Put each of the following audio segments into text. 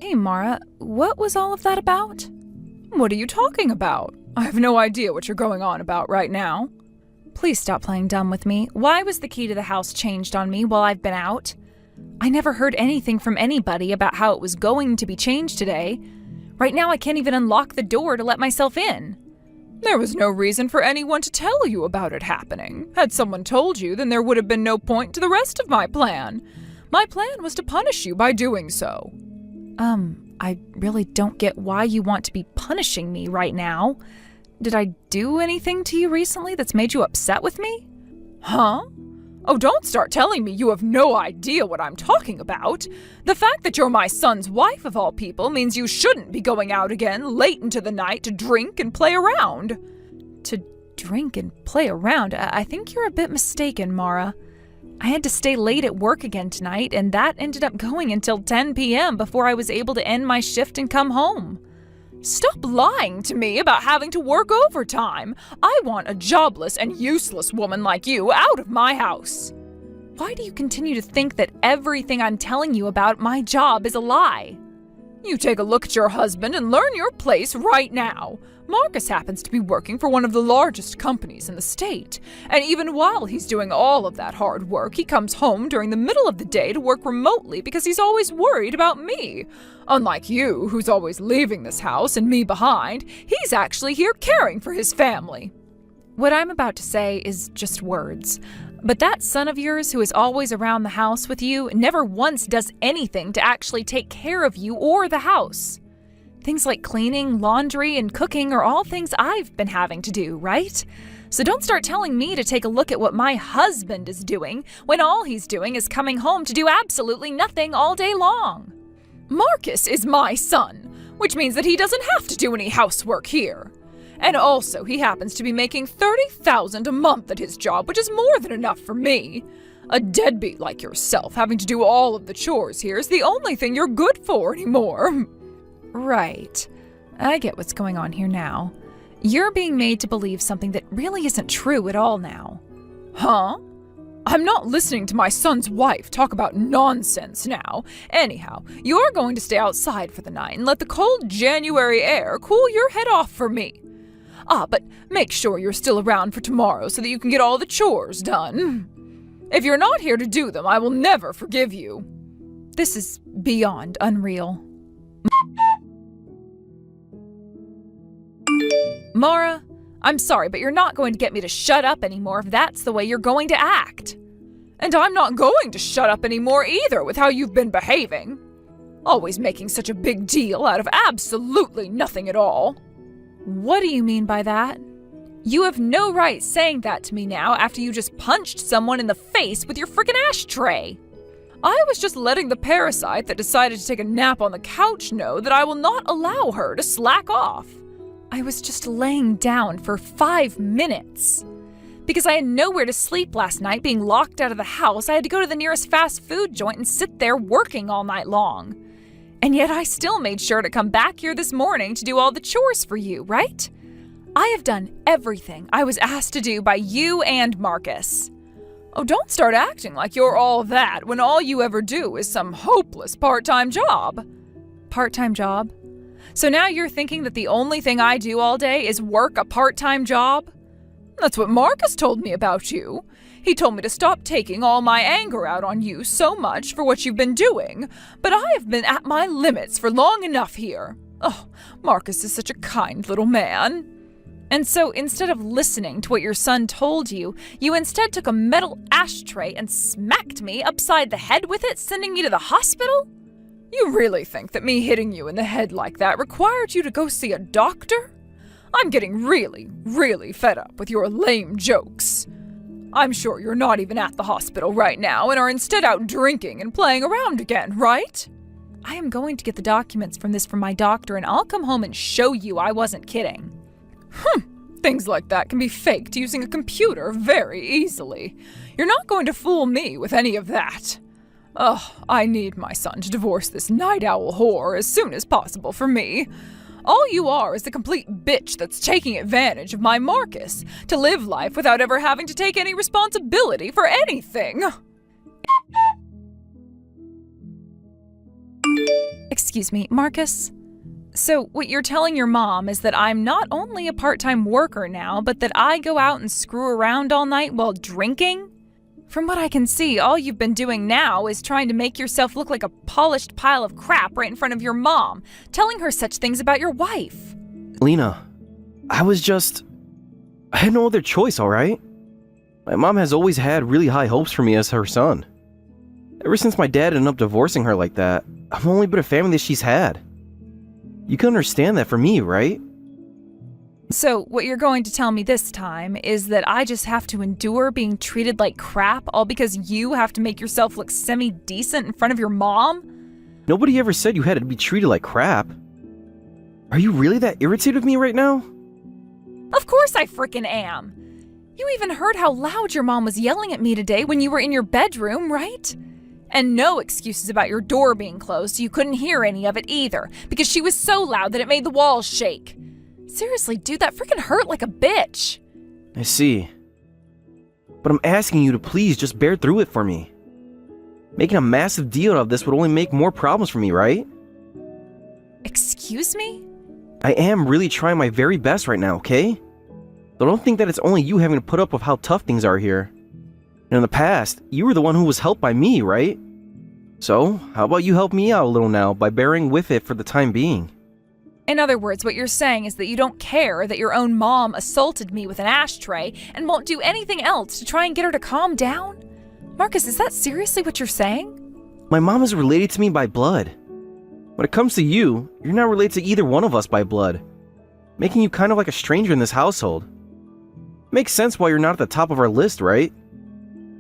Hey, Mara, what was all of that about? What are you talking about? I have no idea what you're going on about right now. Please stop playing dumb with me. Why was the key to the house changed on me while I've been out? I never heard anything from anybody about how it was going to be changed today. Right now I can't even unlock the door to let myself in. There was no reason for anyone to tell you about it happening. Had someone told you, then there would have been no point to the rest of my plan. My plan was to punish you by doing so. I really don't get why you want to be punishing me right now. Did I do anything to you recently that's made you upset with me? Huh? Oh, don't start telling me you have no idea what I'm talking about. The fact that you're my son's wife of all people means you shouldn't be going out again late into the night to drink and play around. To drink and play around? I think you're a bit mistaken, Mara. I had to stay late at work again tonight, and that ended up going until 10 p.m. before I was able to end my shift and come home. Stop lying to me about having to work overtime. I want a jobless and useless woman like you out of my house. Why do you continue to think that everything I'm telling you about my job is a lie? You take a look at your husband and learn your place right now. Marcus happens to be working for one of the largest companies in the state, and even while he's doing all of that hard work, he comes home during the middle of the day to work remotely because he's always worried about me. Unlike you, who's always leaving this house and me behind, he's actually here caring for his family. What I'm about to say is just words, but that son of yours who is always around the house with you never once does anything to actually take care of you or the house. Things like cleaning, laundry, and cooking are all things I've been having to do, right? So don't start telling me to take a look at what my husband is doing when all he's doing is coming home to do absolutely nothing all day long. Marcus is my son, which means that he doesn't have to do any housework here. And also, he happens to be making $30,000 a month at his job, which is more than enough for me. A deadbeat like yourself having to do all of the chores here is the only thing you're good for anymore. Right. I get what's going on here now. You're being made to believe something that really isn't true at all now. Huh? I'm not listening to my son's wife talk about nonsense now. Anyhow, you're going to stay outside for the night and let the cold January air cool your head off for me. But make sure you're still around for tomorrow so that you can get all the chores done. If you're not here to do them, I will never forgive you. This is beyond unreal. Mara, I'm sorry, but you're not going to get me to shut up anymore if that's the way you're going to act. And I'm not going to shut up anymore either with how you've been behaving. Always making such a big deal out of absolutely nothing at all. What do you mean by that? You have no right saying that to me now after you just punched someone in the face with your frickin' ashtray. I was just letting the parasite that decided to take a nap on the couch know that I will not allow her to slack off. I was just laying down for 5 minutes. Because I had nowhere to sleep last night, being locked out of the house, I had to go to the nearest fast food joint and sit there working all night long. And yet I still made sure to come back here this morning to do all the chores for you, right? I have done everything I was asked to do by you and Marcus. Oh, don't start acting like you're all that when all you ever do is some hopeless part-time job. Part-time job? So now you're thinking that the only thing I do all day is work a part-time job? That's what Marcus told me about you. He told me to stop taking all my anger out on you so much for what you've been doing, but I have been at my limits for long enough here. Oh, Marcus is such a kind little man. And so instead of listening to what your son told you, you instead took a metal ashtray and smacked me upside the head with it, sending me to the hospital? You really think that me hitting you in the head like that required you to go see a doctor? I'm getting really, really fed up with your lame jokes. I'm sure you're not even at the hospital right now and are instead out drinking and playing around again, right? I am going to get the documents from my doctor and I'll come home and show you I wasn't kidding. Things like that can be faked using a computer very easily. You're not going to fool me with any of that. I need my son to divorce this night owl whore as soon as possible for me. All you are is the complete bitch that's taking advantage of my Marcus to live life without ever having to take any responsibility for anything. Excuse Excuse me, Marcus? So what you're telling your mom is that I'm not only a part-time worker now, but that I go out and screw around all night while drinking? From what I can see, all you've been doing now is trying to make yourself look like a polished pile of crap right in front of your mom, telling her such things about your wife. Lena, I had no other choice, alright? My mom has always had really high hopes for me as her son. Ever since my dad ended up divorcing her like that, I've only been a family that she's had. You can understand that for me, right? So what you're going to tell me this time is that I just have to endure being treated like crap all because you have to make yourself look semi-decent in front of your mom? Nobody ever said you had to be treated like crap. Are you really that irritated with me right now? Of course I frickin' am. You even heard how loud your mom was yelling at me today when you were in your bedroom, right? And no excuses about your door being closed so you couldn't hear any of it either, because she was so loud that it made the walls shake. Seriously, dude, that freaking hurt like a bitch. I see. But I'm asking you to please just bear through it for me. Making a massive deal out of this would only make more problems for me, right? Excuse me? I am really trying my very best right now, okay? But don't think that it's only you having to put up with how tough things are here. And in the past, you were the one who was helped by me, right? So, how about you help me out a little now by bearing with it for the time being? In other words, what you're saying is that you don't care that your own mom assaulted me with an ashtray and won't do anything else to try and get her to calm down? Marcus, is that seriously what you're saying? My mom is related to me by blood. When it comes to you, you're not related to either one of us by blood, making you kind of like a stranger in this household. Makes sense why you're not at the top of our list, right?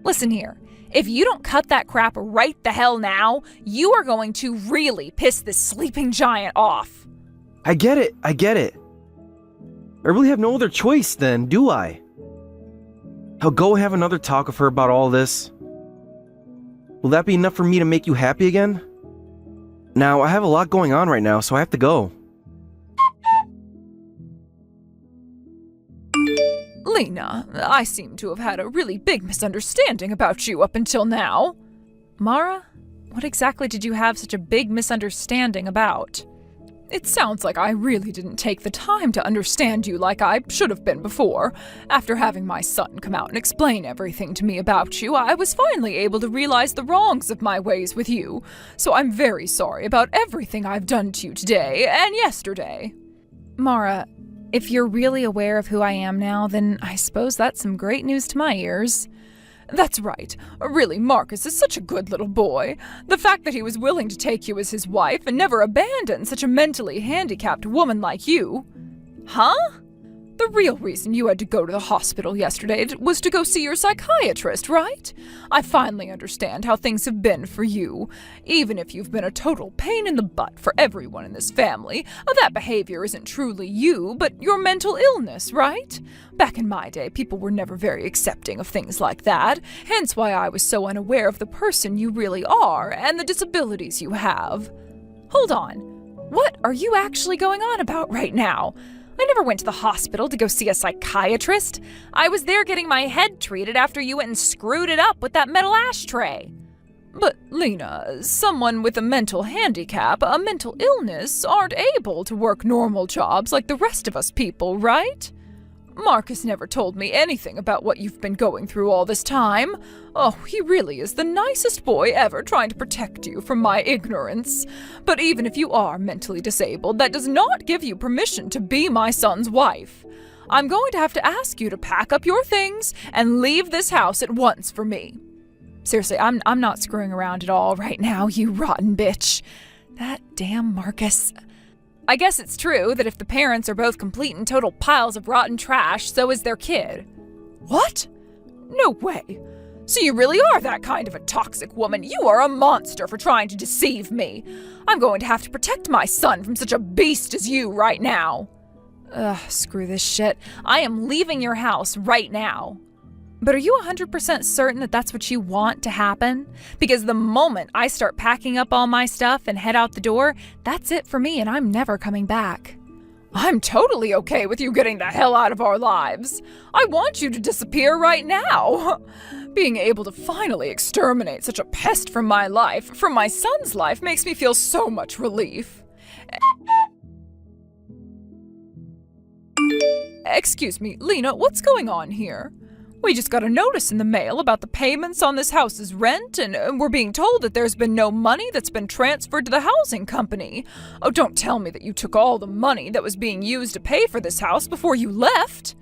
Listen here. If you don't cut that crap right the hell now, you are going to really piss this sleeping giant off. I get it. I really have no other choice then, do I? I'll go have another talk with her about all this. Will that be enough for me to make you happy again? Now, I have a lot going on right now, so I have to go. Lena, I seem to have had a really big misunderstanding about you up until now. Mara, what exactly did you have such a big misunderstanding about? It sounds like I really didn't take the time to understand you like I should have been before. After having my son come out and explain everything to me about you, I was finally able to realize the wrongs of my ways with you. So I'm very sorry about everything I've done to you today and yesterday. Mara, if you're really aware of who I am now, then I suppose that's some great news to my ears. That's right. Really, Marcus is such a good little boy. The fact that he was willing to take you as his wife and never abandon such a mentally handicapped woman like you. Huh? The real reason you had to go to the hospital yesterday was to go see your psychiatrist, right? I finally understand how things have been for you. Even if you've been a total pain in the butt for everyone in this family, that behavior isn't truly you, but your mental illness, right? Back in my day, people were never very accepting of things like that, hence why I was so unaware of the person you really are and the disabilities you have. Hold on. What are you actually going on about right now? I never went to the hospital to go see a psychiatrist. I was there getting my head treated after you went and screwed it up with that metal ashtray. But, Lena, someone with a mental handicap, a mental illness, aren't able to work normal jobs like the rest of us people, right? Marcus never told me anything about what you've been going through all this time. Oh, he really is the nicest boy ever, trying to protect you from my ignorance. But even if you are mentally disabled, that does not give you permission to be my son's wife. I'm going to have to ask you to pack up your things and leave this house at once for me. Seriously, I'm not screwing around at all right now, you rotten bitch. That damn Marcus. I guess it's true that if the parents are both complete and total piles of rotten trash, so is their kid. What? No way. So you really are that kind of a toxic woman. You are a monster for trying to deceive me. I'm going to have to protect my son from such a beast as you right now. Ugh, screw this shit. I am leaving your house right now. But are you 100% certain that that's what you want to happen? Because the moment I start packing up all my stuff and head out the door, that's it for me and I'm never coming back. I'm totally okay with you getting the hell out of our lives. I want you to disappear right now. Being able to finally exterminate such a pest from my life, from my son's life, makes me feel so much relief. Excuse me, Lena, what's going on here? We just got a notice in the mail about the payments on this house's rent, and we're being told that there's been no money that's been transferred to the housing company. Oh, don't tell me that you took all the money that was being used to pay for this house before you left.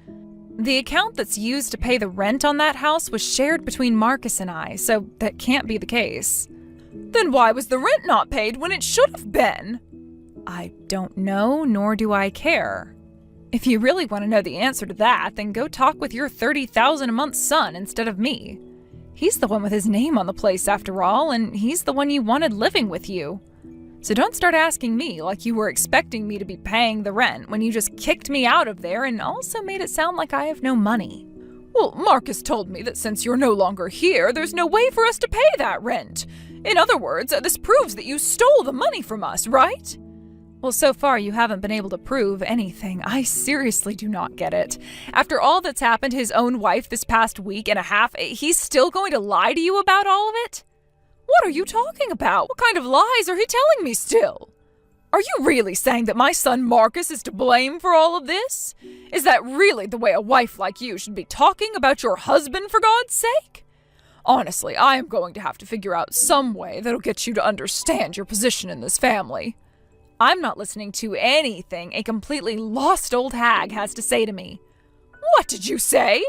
The account that's used to pay the rent on that house was shared between Marcus and I, so that can't be the case. Then why was the rent not paid when it should have been? I don't know, nor do I care. If you really want to know the answer to that, then go talk with your $30,000 a month son instead of me. He's the one with his name on the place after all, and he's the one you wanted living with you. So don't start asking me like you were expecting me to be paying the rent when you just kicked me out of there and also made it sound like I have no money. Well, Marcus told me that since you're no longer here, there's no way for us to pay that rent. In other words, this proves that you stole the money from us, right? Well, so far you haven't been able to prove anything. I seriously do not get it. After all that's happened to his own wife this past week and a half, he's still going to lie to you about all of it? What are you talking about? What kind of lies are he telling me still? Are you really saying that my son Marcus is to blame for all of this? Is that really the way a wife like you should be talking about your husband, for God's sake? Honestly, I am going to have to figure out some way that'll get you to understand your position in this family. I'm not listening to anything a completely lost old hag has to say to me. What did you say?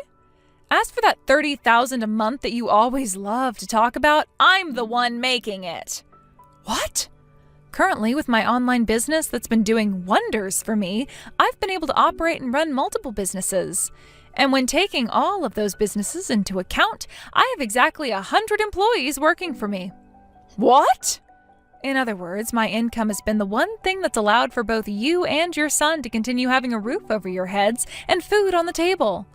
As for that $30,000 a month that you always love to talk about, I'm the one making it. What? Currently, with my online business that's been doing wonders for me, I've been able to operate and run multiple businesses. And when taking all of those businesses into account, I have exactly 100 employees working for me. What? In other words, my income has been the one thing that's allowed for both you and your son to continue having a roof over your heads and food on the table.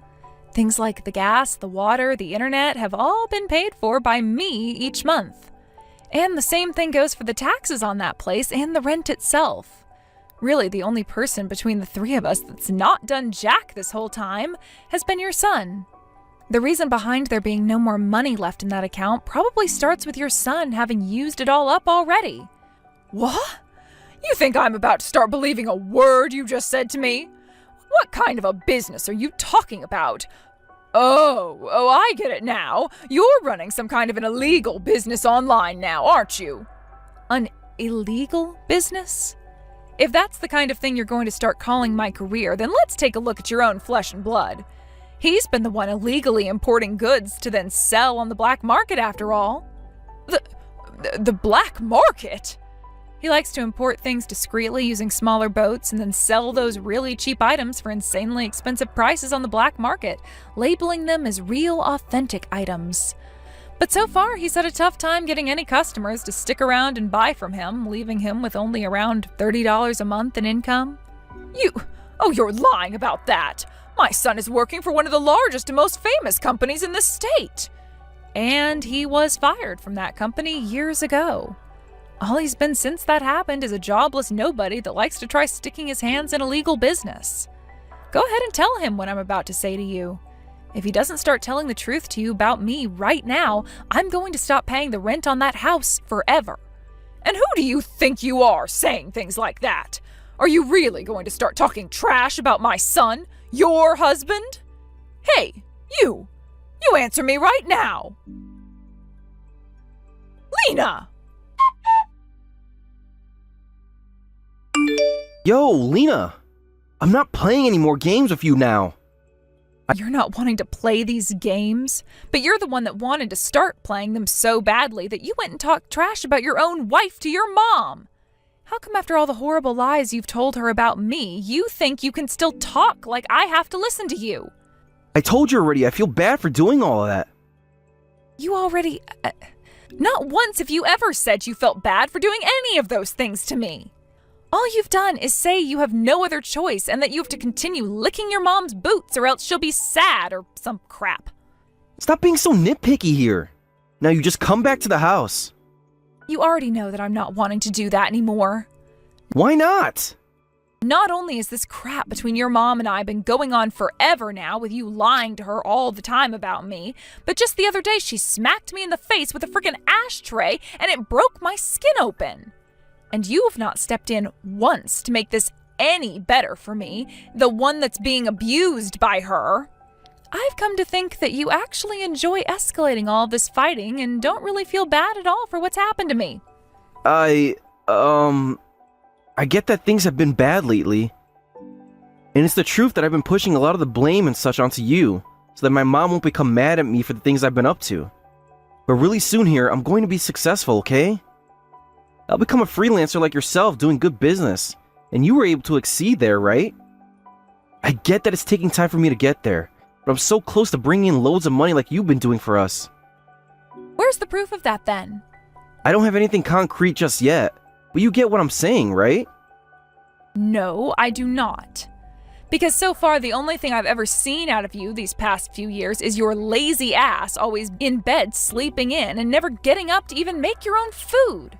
Things like the gas, the water, the internet have all been paid for by me each month. And the same thing goes for the taxes on that place and the rent itself. Really, the only person between the three of us that's not done jack this whole time has been your son. The reason behind there being no more money left in that account probably starts with your son having used it all up already. What? You think I'm about to start believing a word you just said to me? What kind of a business are you talking about? Oh, I get it now. You're running some kind of an illegal business online now, aren't you? An illegal business? If that's the kind of thing you're going to start calling my career, then let's take a look at your own flesh and blood. He's been the one illegally importing goods to then sell on the black market after all. The black market? He likes to import things discreetly using smaller boats and then sell those really cheap items for insanely expensive prices on the black market, labeling them as real, authentic items. But so far, he's had a tough time getting any customers to stick around and buy from him, leaving him with only around $30 a month in income. You're lying about that. My son is working for one of the largest and most famous companies in the state. And he was fired from that company years ago. All he's been since that happened is a jobless nobody that likes to try sticking his hands in illegal business. Go ahead and tell him what I'm about to say to you. If he doesn't start telling the truth to you about me right now, I'm going to stop paying the rent on that house forever. And who do you think you are saying things like that? Are you really going to start talking trash about my son, your husband? Hey, you answer me right now. Lena! Yo, Lena! I'm not playing any more games with you now. You're not wanting to play these games, but you're the one that wanted to start playing them so badly that you went and talked trash about your own wife to your mom. How come after all the horrible lies you've told her about me, you think you can still talk like I have to listen to you? I told you already, I feel bad for doing all of that. You already... Not once have you ever said you felt bad for doing any of those things to me. All you've done is say you have no other choice and that you have to continue licking your mom's boots or else she'll be sad or some crap. Stop being so nitpicky here. Now you just come back to the house. You already know that I'm not wanting to do that anymore. Why not? Not only has this crap between your mom and I been going on forever now, with you lying to her all the time about me, but just the other day she smacked me in the face with a freaking ashtray and it broke my skin open. And you have not stepped in once to make this any better for me, the one that's being abused by her. I've come to think that you actually enjoy escalating all this fighting and don't really feel bad at all for what's happened to me. I get that things have been bad lately. And it's the truth that I've been pushing a lot of the blame and such onto you, so that my mom won't become mad at me for the things I've been up to. But really soon here, I'm going to be successful, okay? I'll become a freelancer like yourself, doing good business. And you were able to exceed there, right? I get that it's taking time for me to get there, but I'm so close to bringing in loads of money like you've been doing for us. Where's the proof of that then? I don't have anything concrete just yet, but you get what I'm saying, right? No, I do not. Because so far, the only thing I've ever seen out of you these past few years is your lazy ass always in bed sleeping in and never getting up to even make your own food.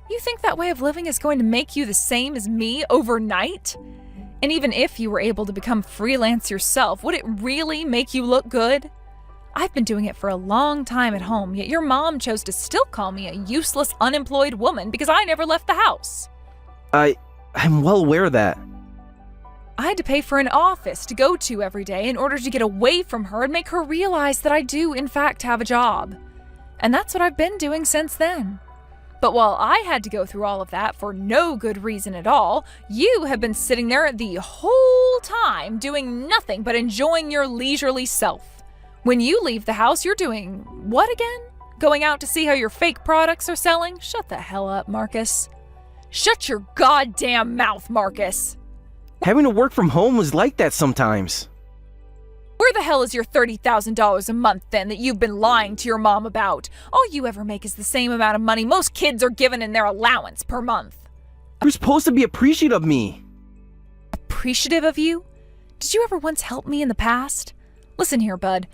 You think that way of living is going to make you the same as me overnight? And even if you were able to become freelance yourself, would it really make you look good? I've been doing it for a long time at home, yet your mom chose to still call me a useless, unemployed woman because I never left the house. I'm well aware of that. I had to pay for an office to go to every day in order to get away from her and make her realize that I do, in fact, have a job. And that's what I've been doing since then. But while I had to go through all of that for no good reason at all, you have been sitting there the whole time doing nothing but enjoying your leisurely self. When you leave the house, you're doing what again? Going out to see how your fake products are selling? Shut the hell up, Marcus. Shut your goddamn mouth, Marcus. Having to work from home was like that sometimes. Where the hell is your $30,000 a month then that you've been lying to your mom about? All you ever make is the same amount of money most kids are given in their allowance per month. You're supposed to be appreciative of me. Appreciative of you? Did you ever once help me in the past? Listen here, bud.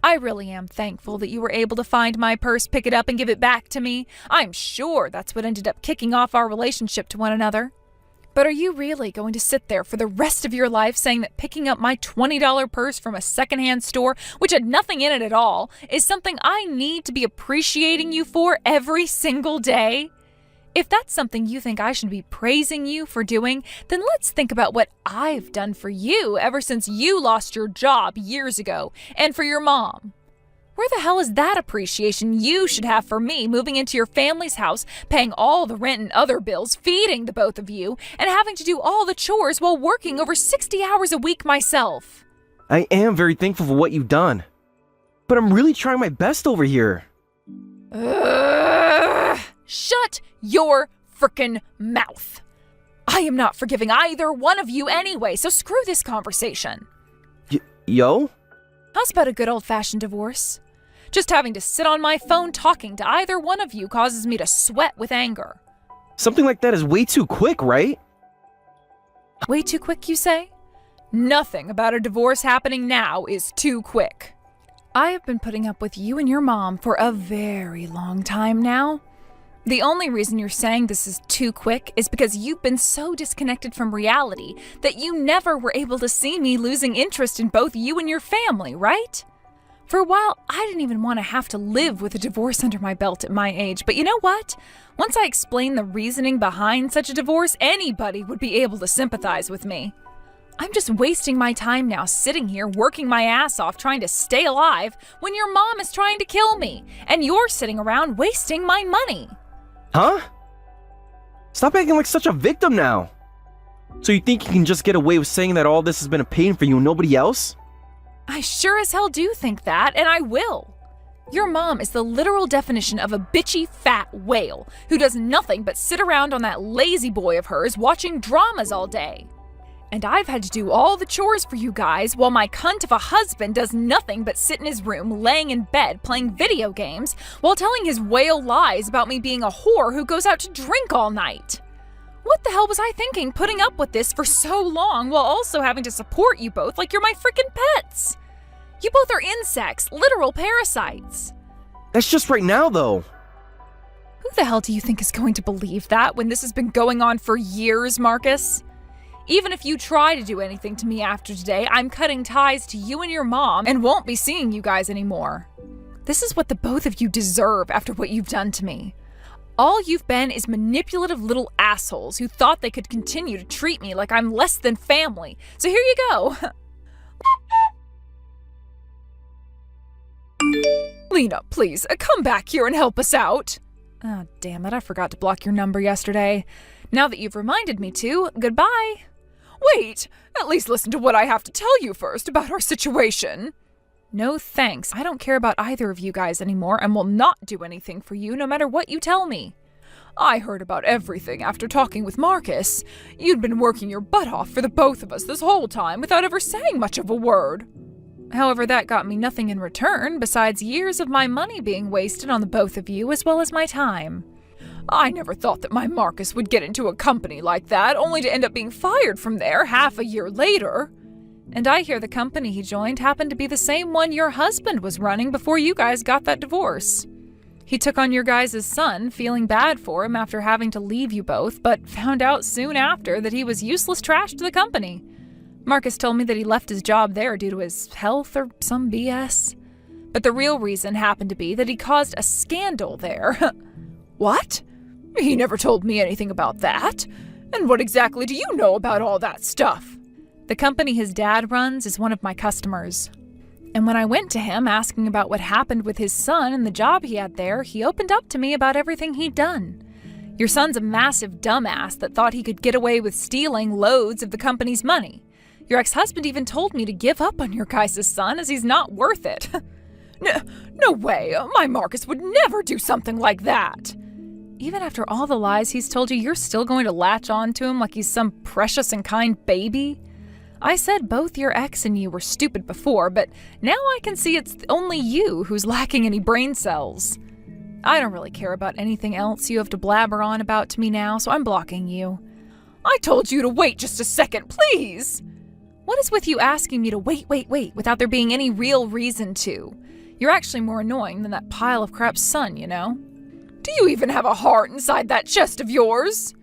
I really am thankful that you were able to find my purse, pick it up, and give it back to me. I'm sure that's what ended up kicking off our relationship to one another. But are you really going to sit there for the rest of your life saying that picking up my $20 purse from a secondhand store, which had nothing in it at all, is something I need to be appreciating you for every single day? If that's something you think I should be praising you for doing, then let's think about what I've done for you ever since you lost your job years ago, and for your mom. Where the hell is that appreciation you should have for me moving into your family's house, paying all the rent and other bills, feeding the both of you, and having to do all the chores while working over 60 hours a week myself? I am very thankful for what you've done, but I'm really trying my best over here. Shut your frickin' mouth. I am not forgiving either one of you anyway, so screw this conversation. Yo? How's about a good old-fashioned divorce? Just having to sit on my phone talking to either one of you causes me to sweat with anger. Something like that is way too quick, right? Way too quick, you say? Nothing about a divorce happening now is too quick. I have been putting up with you and your mom for a very long time now. The only reason you're saying this is too quick is because you've been so disconnected from reality that you never were able to see me losing interest in both you and your family, right? For a while, I didn't even want to have to live with a divorce under my belt at my age, but you know what? Once I explained the reasoning behind such a divorce, anybody would be able to sympathize with me. I'm just wasting my time now sitting here working my ass off trying to stay alive when your mom is trying to kill me, and you're sitting around wasting my money. Huh? Stop acting like such a victim now. So you think you can just get away with saying that all this has been a pain for you and nobody else? I sure as hell do think that, and I will. Your mom is the literal definition of a bitchy fat whale who does nothing but sit around on that lazy boy of hers watching dramas all day. And I've had to do all the chores for you guys while my cunt of a husband does nothing but sit in his room laying in bed playing video games while telling his whale lies about me being a whore who goes out to drink all night. What the hell was I thinking putting up with this for so long while also having to support you both like you're my freaking pets? You both are insects, literal parasites. That's just right now, though. Who the hell do you think is going to believe that when this has been going on for years, Marcus? Even if you try to do anything to me after today, I'm cutting ties to you and your mom and won't be seeing you guys anymore. This is what the both of you deserve after what you've done to me. All you've been is manipulative little assholes who thought they could continue to treat me like I'm less than family. So here you go. Lena, please, come back here and help us out. Oh, damn it, I forgot to block your number yesterday. Now that you've reminded me to, goodbye. Wait, at least listen to what I have to tell you first about our situation. No thanks. I don't care about either of you guys anymore and will not do anything for you no matter what you tell me. I heard about everything after talking with Marcus. You'd been working your butt off for the both of us this whole time without ever saying much of a word. However, that got me nothing in return besides years of my money being wasted on the both of you as well as my time. I never thought that my Marcus would get into a company like that, only to end up being fired from there half a year later. And I hear the company he joined happened to be the same one your husband was running before you guys got that divorce. He took on your guys' son, feeling bad for him after having to leave you both, but found out soon after that he was useless trash to the company. Marcus told me that he left his job there due to his health or some BS. But the real reason happened to be that he caused a scandal there. What? He never told me anything about that. And what exactly do you know about all that stuff? The company his dad runs is one of my customers. And when I went to him asking about what happened with his son and the job he had there, he opened up to me about everything he'd done. Your son's a massive dumbass that thought he could get away with stealing loads of the company's money. Your ex-husband even told me to give up on your guys' son as he's not worth it. No way, my Marcus would never do something like that. Even after all the lies he's told you, you're still going to latch on to him like he's some precious and kind baby? I said both your ex and you were stupid before, but now I can see it's only you who's lacking any brain cells. I don't really care about anything else you have to blabber on about to me now, so I'm blocking you. I told you to wait just a second, please! What is with you asking me to wait without there being any real reason to? You're actually more annoying than that pile of crap's son, you know? Do you even have a heart inside that chest of yours?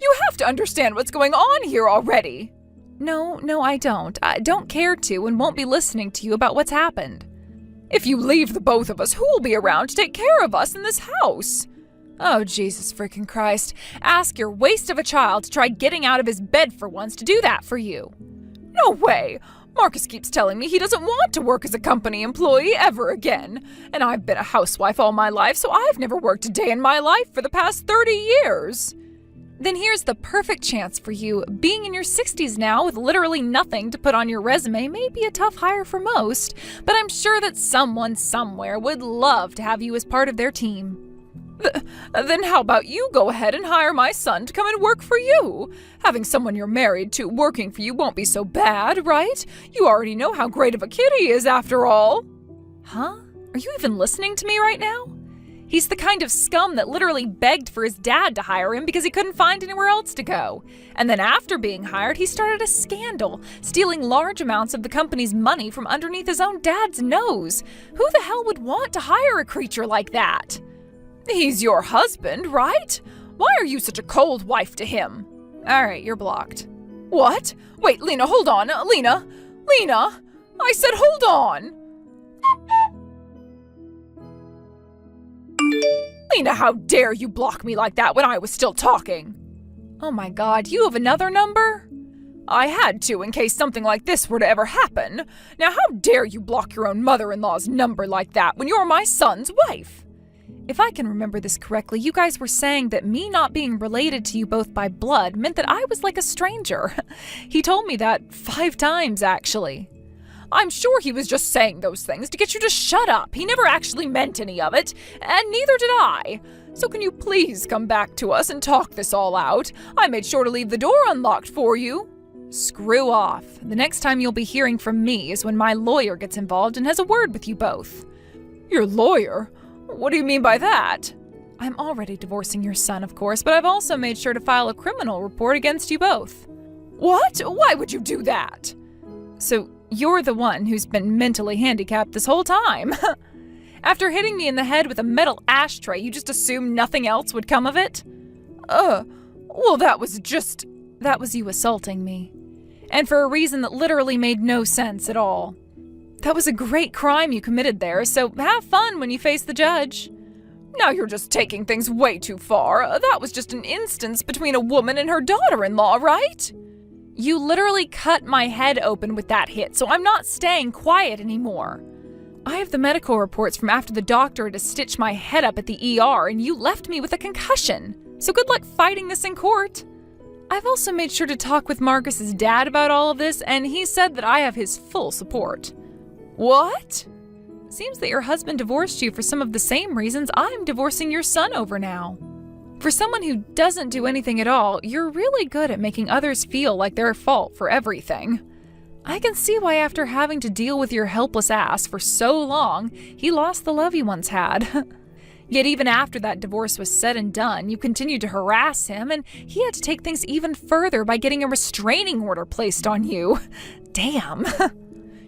You have to understand what's going on here already. No, I don't. I don't care to and won't be listening to you about what's happened. If you leave the both of us, who will be around to take care of us in this house? Oh, Jesus freaking Christ. Ask your waste of a child to try getting out of his bed for once to do that for you. No way! Marcus keeps telling me he doesn't want to work as a company employee ever again. And I've been a housewife all my life, so I've never worked a day in my life for the past 30 years. Then here's the perfect chance for you. Being in your 60s now with literally nothing to put on your resume may be a tough hire for most, but I'm sure that someone somewhere would love to have you as part of their team. Then how about you go ahead and hire my son to come and work for you? Having someone you're married to working for you won't be so bad, right? You already know how great of a kid he is after all. Huh? Are you even listening to me right now? He's the kind of scum that literally begged for his dad to hire him because he couldn't find anywhere else to go. And then after being hired, he started a scandal, stealing large amounts of the company's money from underneath his own dad's nose. Who the hell would want to hire a creature like that? He's your husband, right? Why are you such a cold wife to him? All right, you're blocked. What? Wait, Lena, hold on. Lena! I said hold on! Lena, how dare you block me like that when I was still talking? Oh my God, you have another number? I had to in case something like this were to ever happen. Now how dare you block your own mother-in-law's number like that when you're my son's wife? If I can remember this correctly, you guys were saying that me not being related to you both by blood meant that I was like a stranger. He told me that 5 times, actually. I'm sure he was just saying those things to get you to shut up. He never actually meant any of it, and neither did I. So can you please come back to us and talk this all out? I made sure to leave the door unlocked for you. Screw off. The next time you'll be hearing from me is when my lawyer gets involved and has a word with you both. Your lawyer? What do you mean by that? I'm already divorcing your son, of course, but I've also made sure to file a criminal report against you both. What? Why would you do that? So you're the one who's been mentally handicapped this whole time. After hitting me in the head with a metal ashtray, you just assumed nothing else would come of it? Well, that was just... That was you assaulting me. And for a reason that literally made no sense at all. That was a great crime you committed there, so have fun when you face the judge. Now you're just taking things way too far. That was just an instance between a woman and her daughter-in-law, right? You literally cut my head open with that hit, so I'm not staying quiet anymore. I have the medical reports from after the doctor had to stitch my head up at the ER, and you left me with a concussion. So good luck fighting this in court. I've also made sure to talk with Marcus's dad about all of this, and he said that I have his full support. What? Seems that your husband divorced you for some of the same reasons I'm divorcing your son over now. For someone who doesn't do anything at all, you're really good at making others feel like they're at fault for everything. I can see why after having to deal with your helpless ass for so long, he lost the love you once had. Yet even after that divorce was said and done, you continued to harass him, and he had to take things even further by getting a restraining order placed on you. Damn.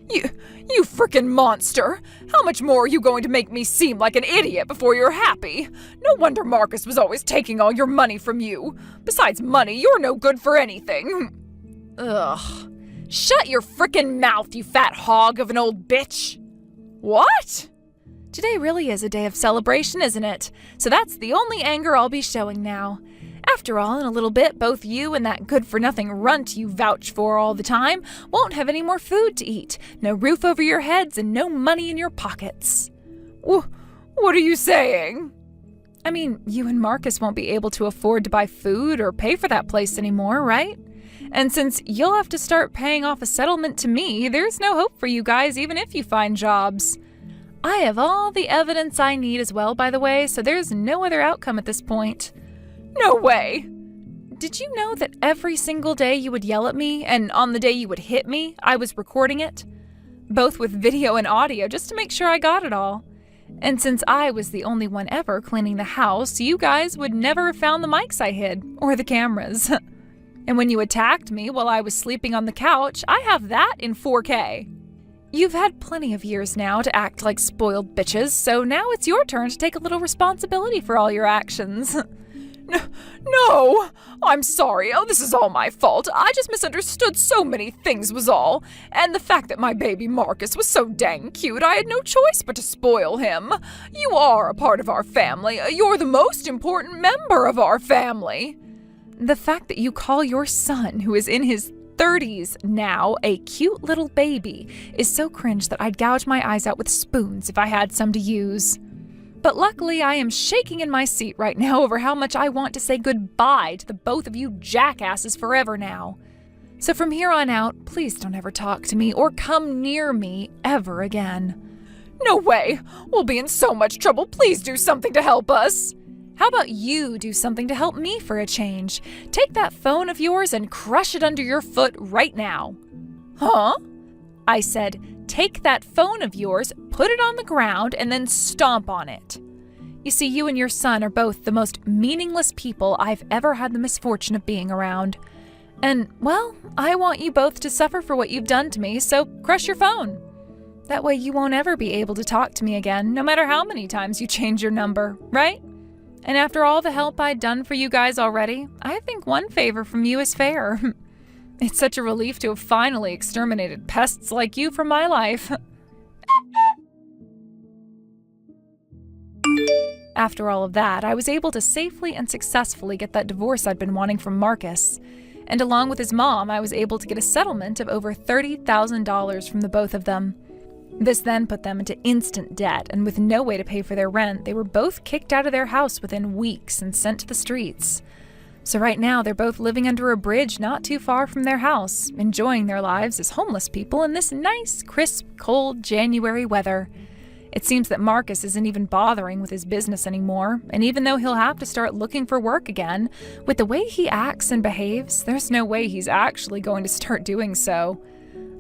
You frickin' monster! How much more are you going to make me seem like an idiot before you're happy? No wonder Marcus was always taking all your money from you. Besides money, you're no good for anything. Ugh. Shut your frickin' mouth, you fat hog of an old bitch! What? Today really is a day of celebration, isn't it? So that's the only anger I'll be showing now. After all, in a little bit, both you and that good-for-nothing runt you vouch for all the time won't have any more food to eat, no roof over your heads, and no money in your pockets. What are you saying? I mean, you and Marcus won't be able to afford to buy food or pay for that place anymore, right? And since you'll have to start paying off a settlement to me, there's no hope for you guys even if you find jobs. I have all the evidence I need as well, by the way, so there's no other outcome at this point. No way! Did you know that every single day you would yell at me, and on the day you would hit me, I was recording it? Both with video and audio, just to make sure I got it all. And since I was the only one ever cleaning the house, you guys would never have found the mics I hid, or the cameras. And when you attacked me while I was sleeping on the couch, I have that in 4K. You've had plenty of years now to act like spoiled bitches, so now it's your turn to take a little responsibility for all your actions. No! I'm sorry. Oh, this is all my fault. I just misunderstood so many things was all. And the fact that my baby Marcus was so dang cute, I had no choice but to spoil him. You are a part of our family. You're the most important member of our family. The fact that you call your son, who is in his 30s now, a cute little baby, is so cringe that I'd gouge my eyes out with spoons if I had some to use. But luckily, I am shaking in my seat right now over how much I want to say goodbye to the both of you jackasses forever now. So from here on out, please don't ever talk to me or come near me ever again. No way! We'll be in so much trouble. Please do something to help us. How about you do something to help me for a change? Take that phone of yours and crush it under your foot right now. Huh? I said, take that phone of yours, put it on the ground, and then stomp on it. You see, you and your son are both the most meaningless people I've ever had the misfortune of being around. And, well, I want you both to suffer for what you've done to me, so crush your phone. That way you won't ever be able to talk to me again, no matter how many times you change your number, right? And after all the help I'd done for you guys already, I think one favor from you is fair. It's such a relief to have finally exterminated pests like you from my life. After all of that, I was able to safely and successfully get that divorce I'd been wanting from Marcus. And along with his mom, I was able to get a settlement of over $30,000 from the both of them. This then put them into instant debt, and with no way to pay for their rent, they were both kicked out of their house within weeks and sent to the streets. So right now, they're both living under a bridge not too far from their house, enjoying their lives as homeless people in this nice, crisp, cold January weather. It seems that Marcus isn't even bothering with his business anymore, and even though he'll have to start looking for work again, with the way he acts and behaves, there's no way he's actually going to start doing so.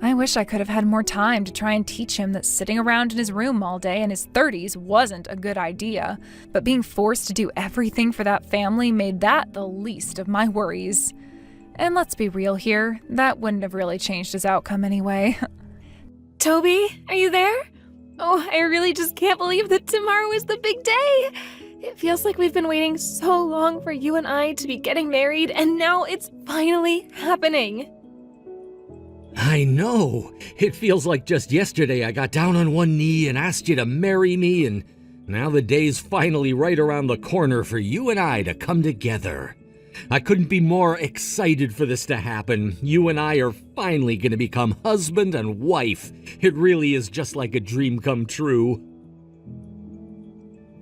I wish I could have had more time to try and teach him that sitting around in his room all day in his 30s wasn't a good idea, but being forced to do everything for that family made that the least of my worries. And let's be real here, that wouldn't have really changed his outcome anyway. Toby, are you there? Oh, I really just can't believe that tomorrow is the big day. It feels like we've been waiting so long for you and I to be getting married, and now it's finally happening. I know. It feels like just yesterday I got down on one knee and asked you to marry me, and now the day's finally right around the corner for you and I to come together. I couldn't be more excited for this to happen. You and I are finally going to become husband and wife. It really is just like a dream come true.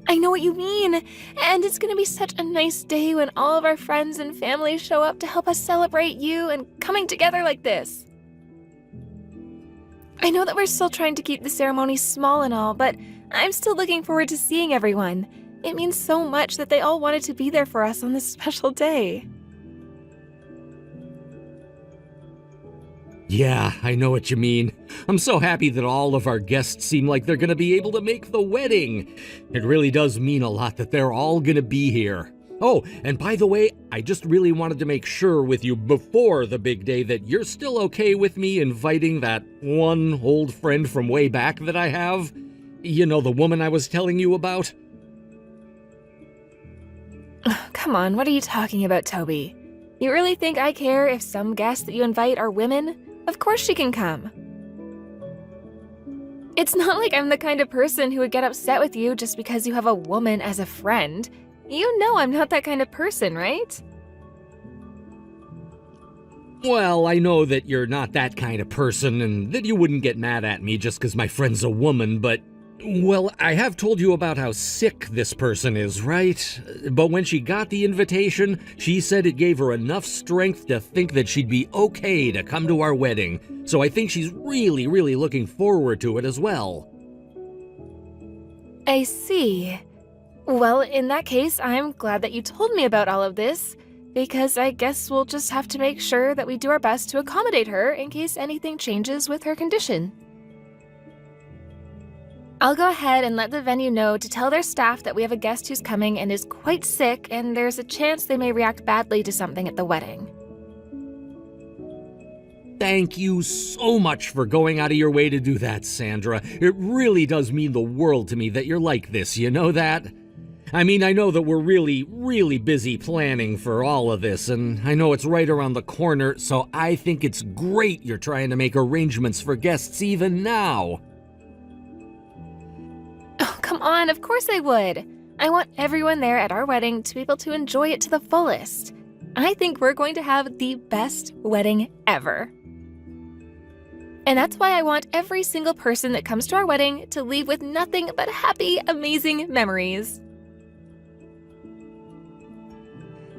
I know what you mean, and it's gonna be such a nice day when all of our friends and family show up to help us celebrate you and coming together like this. I know that we're still trying to keep the ceremony small and all, but I'm still looking forward to seeing everyone. It means so much that they all wanted to be there for us on this special day. Yeah, I know what you mean. I'm so happy that all of our guests seem like they're going to be able to make the wedding. It really does mean a lot that they're all going to be here. Oh, and by the way, I just really wanted to make sure with you before the big day that you're still okay with me inviting that one old friend from way back that I have. You know, the woman I was telling you about? Come on, what are you talking about, Toby? You really think I care if some guests that you invite are women? Of course she can come. It's not like I'm the kind of person who would get upset with you just because you have a woman as a friend. You know I'm not that kind of person, right? Well, I know that you're not that kind of person and that you wouldn't get mad at me just because my friend's a woman, but... Well, I have told you about how sick this person is, right? But when she got the invitation, she said it gave her enough strength to think that she'd be okay to come to our wedding. So I think she's really, really looking forward to it as well. I see. Well, in that case, I'm glad that you told me about all of this, because I guess we'll just have to make sure that we do our best to accommodate her in case anything changes with her condition. I'll go ahead and let the venue know to tell their staff that we have a guest who's coming and is quite sick, and there's a chance they may react badly to something at the wedding. Thank you so much for going out of your way to do that, Sandra. It really does mean the world to me that you're like this, you know that? I mean, I know that we're really, really busy planning for all of this, and I know it's right around the corner, so I think it's great you're trying to make arrangements for guests even now. Oh, come on, of course I would. I want everyone there at our wedding to be able to enjoy it to the fullest. I think we're going to have the best wedding ever. And that's why I want every single person that comes to our wedding to leave with nothing but happy, amazing memories.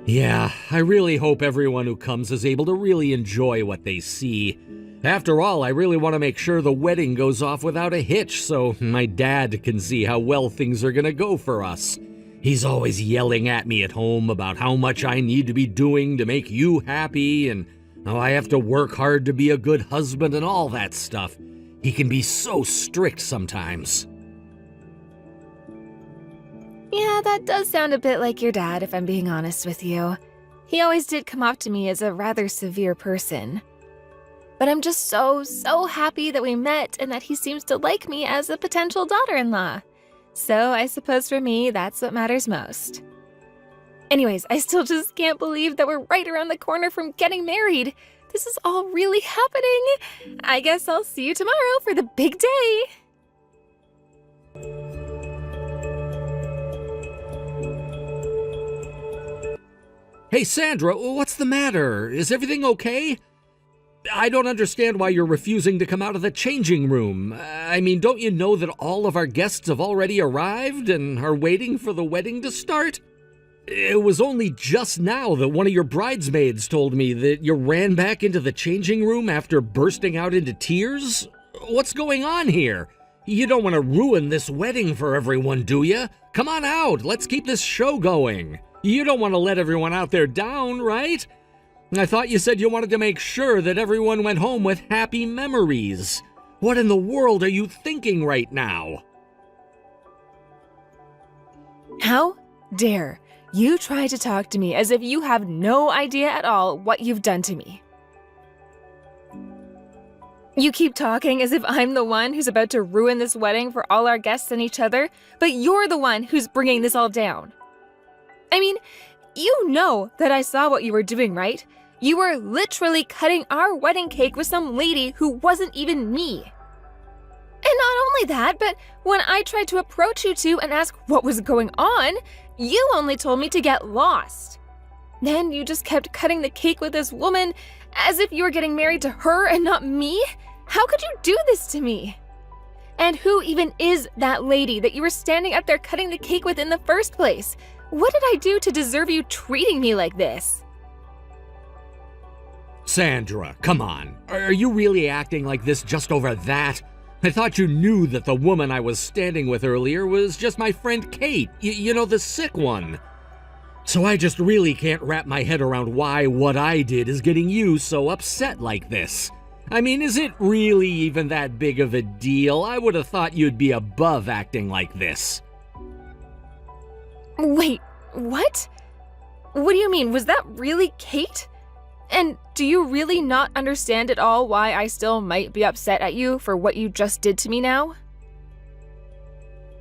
Yeah, I really hope everyone who comes is able to really enjoy what they see. After all, I really want to make sure the wedding goes off without a hitch so my dad can see how well things are going to go for us. He's always yelling at me at home about how much I need to be doing to make you happy and how I have to work hard to be a good husband and all that stuff. He can be so strict sometimes. Yeah, that does sound a bit like your dad, if I'm being honest with you. He always did come off to me as a rather severe person. But I'm just so happy that we met and that he seems to like me as a potential daughter-in-law. So I suppose for me, that's what matters most. Anyways, I still just can't believe that we're right around the corner from getting married. This is all really happening. I guess I'll see you tomorrow for the big day. Hey Sandra, what's the matter? Is everything okay? I don't understand why you're refusing to come out of the changing room. I mean, don't you know that all of our guests have already arrived and are waiting for the wedding to start? It was only just now that one of your bridesmaids told me that you ran back into the changing room after bursting out into tears. What's going on here? You don't want to ruin this wedding for everyone, do you? Come on out, let's keep this show going. You don't want to let everyone out there down, right? I thought you said you wanted to make sure that everyone went home with happy memories. What in the world are you thinking right now? How dare you try to talk to me as if you have no idea at all what you've done to me? You keep talking as if I'm the one who's about to ruin this wedding for all our guests and each other, but you're the one who's bringing this all down. I mean, you know that I saw what you were doing, right? You were literally cutting our wedding cake with some lady who wasn't even me. And not only that, but when I tried to approach you two and ask what was going on, you only told me to get lost. Then you just kept cutting the cake with this woman as if you were getting married to her and not me? How could you do this to me? And who even is that lady that you were standing up there cutting the cake with in the first place? What did I do to deserve you treating me like this? Sandra, come on. Are you really acting like this just over that? I thought you knew that the woman I was standing with earlier was just my friend Kate, you know, the sick one. So I just really can't wrap my head around why what I did is getting you so upset like this. I mean, is it really even that big of a deal? I would have thought you'd be above acting like this. Wait, what? What do you mean? Was that really Kate? And do you really not understand at all why I still might be upset at you for what you just did to me now?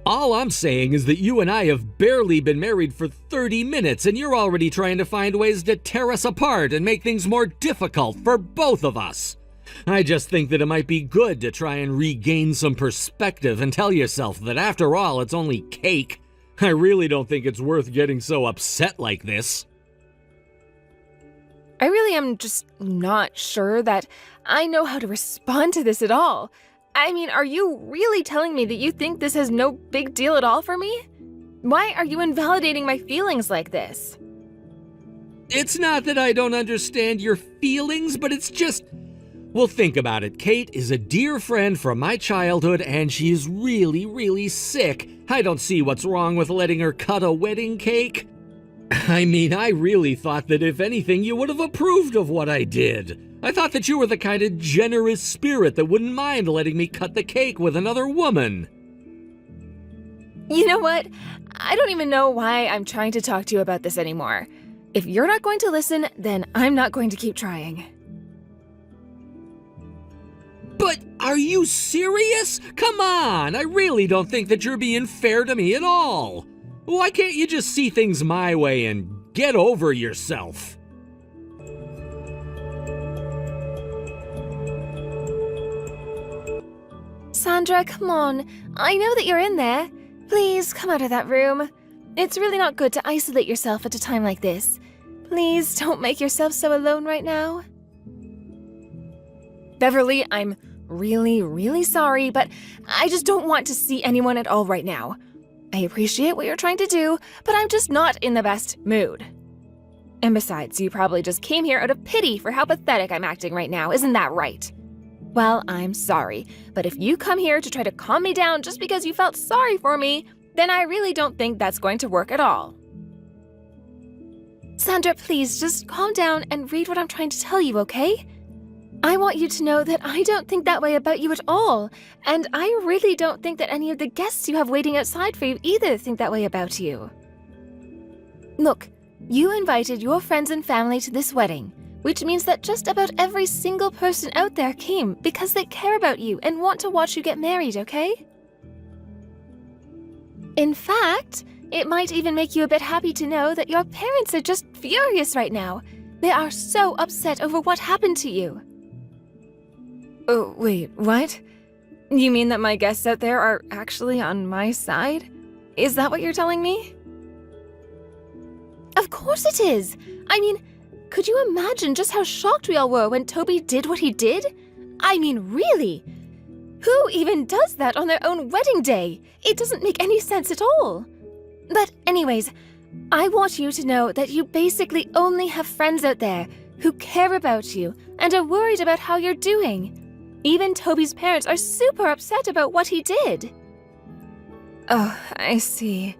All I'm saying is that you and I have barely been married for 30 minutes and you're already trying to find ways to tear us apart and make things more difficult for both of us. I just think that it might be good to try and regain some perspective and tell yourself that after all, it's only cake. I really don't think it's worth getting so upset like this. I really am just not sure that I know how to respond to this at all. I mean, are you really telling me that you think this has no big deal at all for me? Why are you invalidating my feelings like this? It's not that I don't understand your feelings, but it's just... Well, think about it. Kate is a dear friend from my childhood, and she's really, really sick. I don't see what's wrong with letting her cut a wedding cake. I mean, I really thought that if anything, you would have approved of what I did. I thought that you were the kind of generous spirit that wouldn't mind letting me cut the cake with another woman. You know what? I don't even know why I'm trying to talk to you about this anymore. If you're not going to listen, then I'm not going to keep trying. But are you serious? Come on, I really don't think that you're being fair to me at all. Why can't you just see things my way and get over yourself? Sandra, come on. I know that you're in there. Please, come out of that room. It's really not good to isolate yourself at a time like this. Please, don't make yourself so alone right now. Beverly, I'm really, really sorry, but I just don't want to see anyone at all right now. I appreciate what you're trying to do, but I'm just not in the best mood. And besides, you probably just came here out of pity for how pathetic I'm acting right now, isn't that right? Well, I'm sorry, but if you come here to try to calm me down just because you felt sorry for me, then I really don't think that's going to work at all. Sandra, please just calm down and read what I'm trying to tell you, okay? I want you to know that I don't think that way about you at all, and I really don't think that any of the guests you have waiting outside for you either think that way about you. Look, you invited your friends and family to this wedding, which means that just about every single person out there came because they care about you and want to watch you get married, okay? In fact, it might even make you a bit happy to know that your parents are just furious right now. They are so upset over what happened to you. Oh, wait, what? You mean that my guests out there are actually on my side? Is that what you're telling me? Of course it is! I mean, could you imagine just how shocked we all were when Toby did what he did? I mean, really? Who even does that on their own wedding day? It doesn't make any sense at all. But anyways, I want you to know that you basically only have friends out there who care about you and are worried about how you're doing. Even Toby's parents are super upset about what he did. Oh, I see.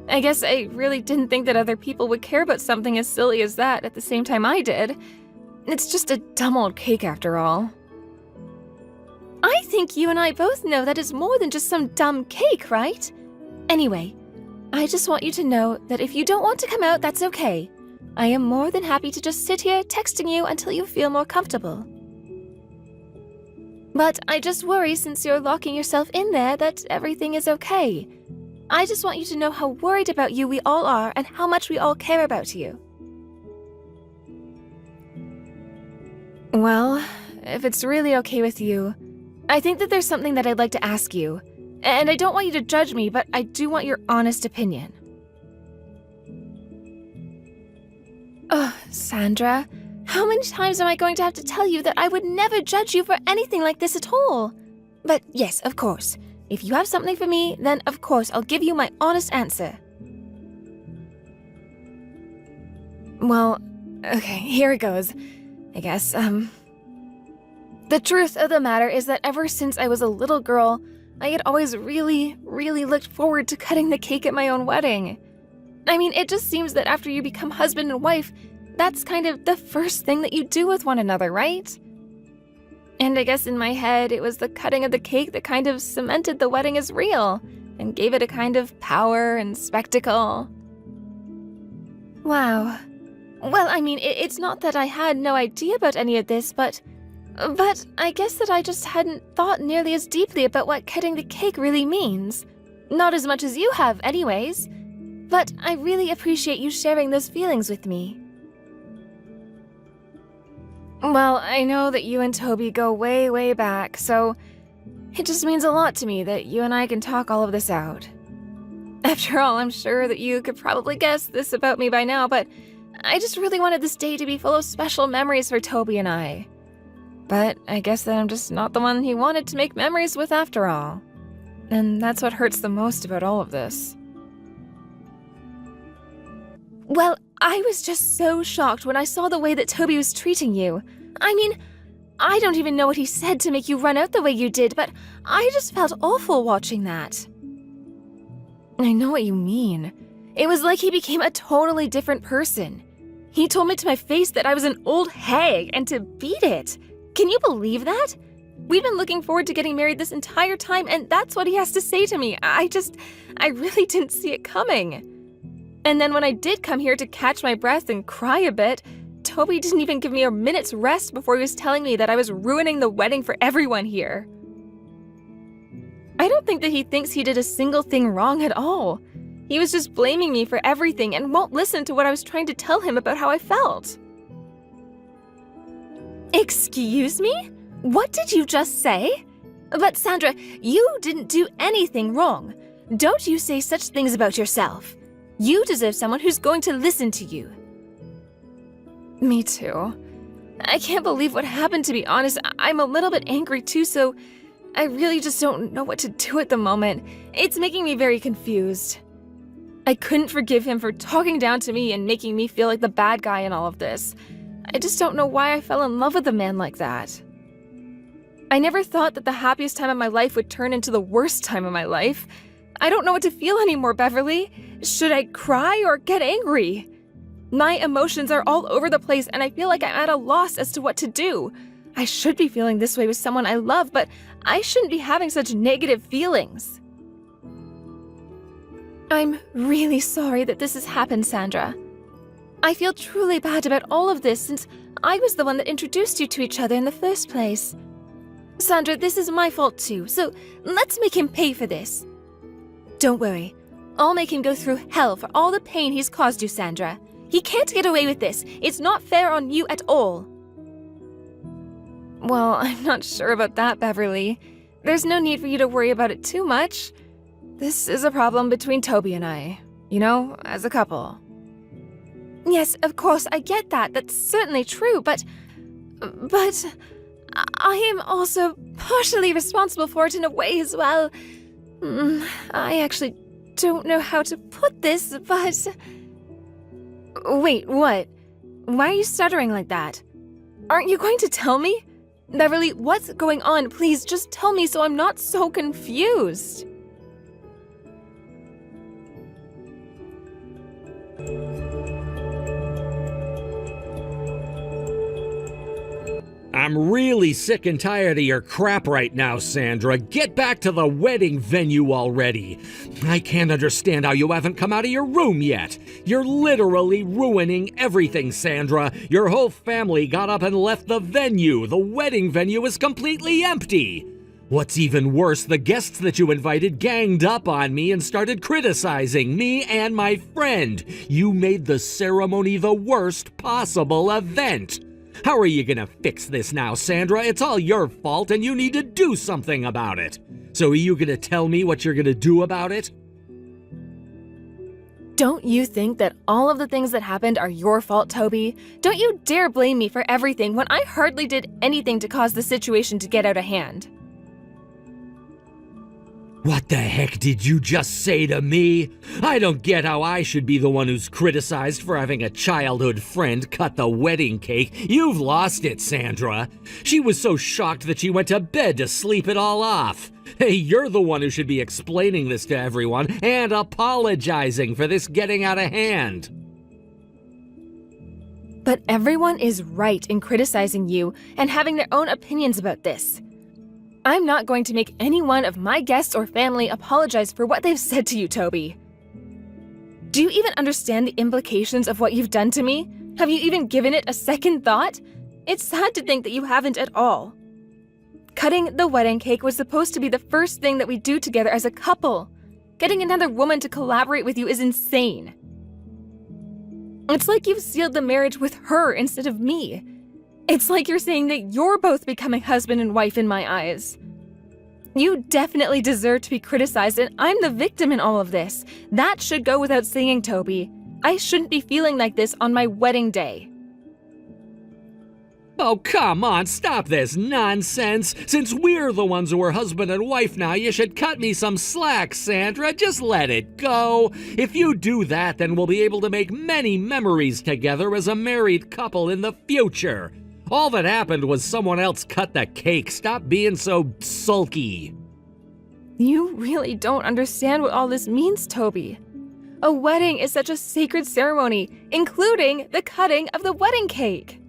I guess I really didn't think that other people would care about something as silly as that at the same time I did. It's just a dumb old cake after all. I think you and I both know that it's more than just some dumb cake, right? Anyway, I just want you to know that if you don't want to come out, that's okay. I am more than happy to just sit here texting you until you feel more comfortable. But I just worry since you're locking yourself in there that everything is okay. I just want you to know how worried about you we all are and how much we all care about you. Well, if it's really okay with you, I think that there's something that I'd like to ask you. And I don't want you to judge me, but I do want your honest opinion. Ugh, Sandra, how many times am I going to have to tell you that I would never judge you for anything like this at all? But yes, of course. If you have something for me, then of course I'll give you my honest answer. Well, okay, here it goes. I guess, The truth of the matter is that ever since I was a little girl, I had always really looked forward to cutting the cake at my own wedding. I mean, it just seems that after you become husband and wife, that's kind of the first thing that you do with one another, right? And I guess in my head, it was the cutting of the cake that kind of cemented the wedding as real and gave it a kind of power and spectacle. Wow. Well, I mean, it's not that I had no idea about any of this, but I guess that I just hadn't thought nearly as deeply about what cutting the cake really means. Not as much as you have, anyways. But I really appreciate you sharing those feelings with me. Well, I know that you and Toby go way back, so it just means a lot to me that you and I can talk all of this out. After all, I'm sure that you could probably guess this about me by now, but I just really wanted this day to be full of special memories for Toby and I. But I guess that I'm just not the one he wanted to make memories with after all. And that's what hurts the most about all of this. Well, I was just so shocked when I saw the way that Toby was treating you. I mean, I don't even know what he said to make you run out the way you did, but I just felt awful watching that. I know what you mean. It was like he became a totally different person. He told me to my face that I was an old hag and to beat it. Can you believe that? We've been looking forward to getting married this entire time, and that's what he has to say to me. I really didn't see it coming. And then when I did come here to catch my breath and cry a bit, Toby didn't even give me a minute's rest before he was telling me that I was ruining the wedding for everyone here. I don't think that he thinks he did a single thing wrong at all. He was just blaming me for everything and won't listen to what I was trying to tell him about how I felt. Excuse me? What did you just say? But Sandra, you didn't do anything wrong. Don't you say such things about yourself. You deserve someone who's going to listen to you. Me too. I can't believe what happened, to be honest. I'm a little bit angry too, so I really just don't know what to do at the moment. It's making me very confused. I couldn't forgive him for talking down to me and making me feel like the bad guy in all of this. I just don't know why I fell in love with a man like that. I never thought that the happiest time of my life would turn into the worst time of my life. I don't know what to feel anymore, Beverly. Should I cry or get angry? My emotions are all over the place and I feel like I'm at a loss as to what to do. I should be feeling this way with someone I love, but I shouldn't be having such negative feelings. I'm really sorry that this has happened, Sandra. I feel truly bad about all of this since I was the one that introduced you to each other in the first place. Sandra, this is my fault too, so let's make him pay for this. Don't worry. I'll make him go through hell for all the pain he's caused you, Sandra. He can't get away with this. It's not fair on you at all. Well, I'm not sure about that, Beverly. There's no need for you to worry about it too much. This is a problem between Toby and I, you know, as a couple. Yes, of course, I get that. That's certainly true, but I am also partially responsible for it in a way as well. I actually don't know how to put this, but... Wait, what? Why are you stuttering like that? Aren't you going to tell me? Beverly, what's going on? Please, just tell me so I'm not so confused. I'm really sick and tired of your crap right now, Sandra. Get back to the wedding venue already. I can't understand how you haven't come out of your room yet. You're literally ruining everything, Sandra. Your whole family got up and left the venue. The wedding venue is completely empty. What's even worse, the guests that you invited ganged up on me and started criticizing me and my friend. You made the ceremony the worst possible event. How are you gonna fix this now, Sandra? It's all your fault and you need to do something about it. So are you gonna tell me what you're gonna do about it? Don't you think that all of the things that happened are your fault, Toby? Don't you dare blame me for everything when I hardly did anything to cause the situation to get out of hand. What the heck did you just say to me? I don't get how I should be the one who's criticized for having a childhood friend cut the wedding cake. You've lost it, Sandra. She was so shocked that she went to bed to sleep it all off. Hey, you're the one who should be explaining this to everyone and apologizing for this getting out of hand. But everyone is right in criticizing you and having their own opinions about this. I'm not going to make any one of my guests or family apologize for what they've said to you, Toby. Do you even understand the implications of what you've done to me? Have you even given it a second thought? It's sad to think that you haven't at all. Cutting the wedding cake was supposed to be the first thing that we do together as a couple. Getting another woman to collaborate with you is insane. It's like you've sealed the marriage with her instead of me. It's like you're saying that you're both becoming husband and wife in my eyes. You definitely deserve to be criticized, and I'm the victim in all of this. That should go without saying, Toby. I shouldn't be feeling like this on my wedding day. Oh, come on, stop this nonsense. Since we're the ones who are husband and wife now, you should cut me some slack, Sandra. Just let it go. If you do that, then we'll be able to make many memories together as a married couple in the future. All that happened was someone else cut the cake. Stop being so sulky. You really don't understand what all this means, Toby. A wedding is such a sacred ceremony, including the cutting of the wedding cake.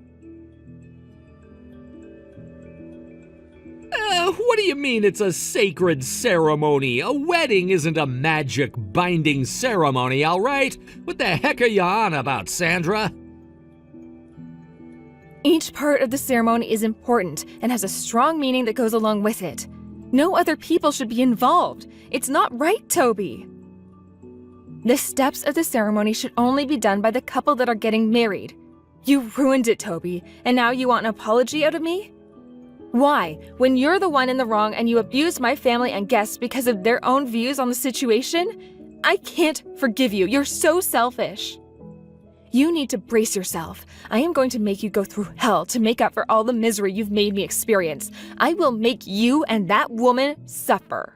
What do you mean it's a sacred ceremony? A wedding isn't a magic binding ceremony, all right? What the heck are you on about, Sandra? Each part of the ceremony is important and has a strong meaning that goes along with it. No other people should be involved. It's not right, Toby. The steps of the ceremony should only be done by the couple that are getting married. You ruined it, Toby, and now you want an apology out of me? Why? When you're the one in the wrong and you abused my family and guests because of their own views on the situation? I can't forgive you. You're so selfish. You need to brace yourself. I am going to make you go through hell to make up for all the misery you've made me experience. I will make you and that woman suffer.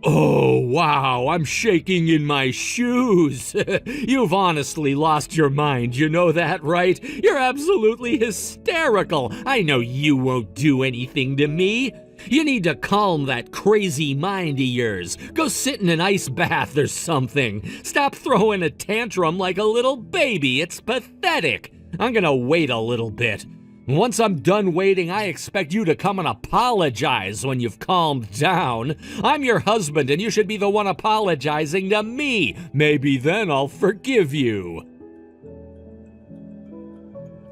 Oh, wow, I'm shaking in my shoes. You've honestly lost your mind, you know that, right? You're absolutely hysterical. I know you won't do anything to me. You need to calm that crazy mind of yours. Go sit in an ice bath or something. Stop throwing a tantrum like a little baby. It's pathetic. I'm gonna wait a little bit. Once I'm done waiting, I expect you to come and apologize when you've calmed down. I'm your husband, and you should be the one apologizing to me. Maybe then I'll forgive you.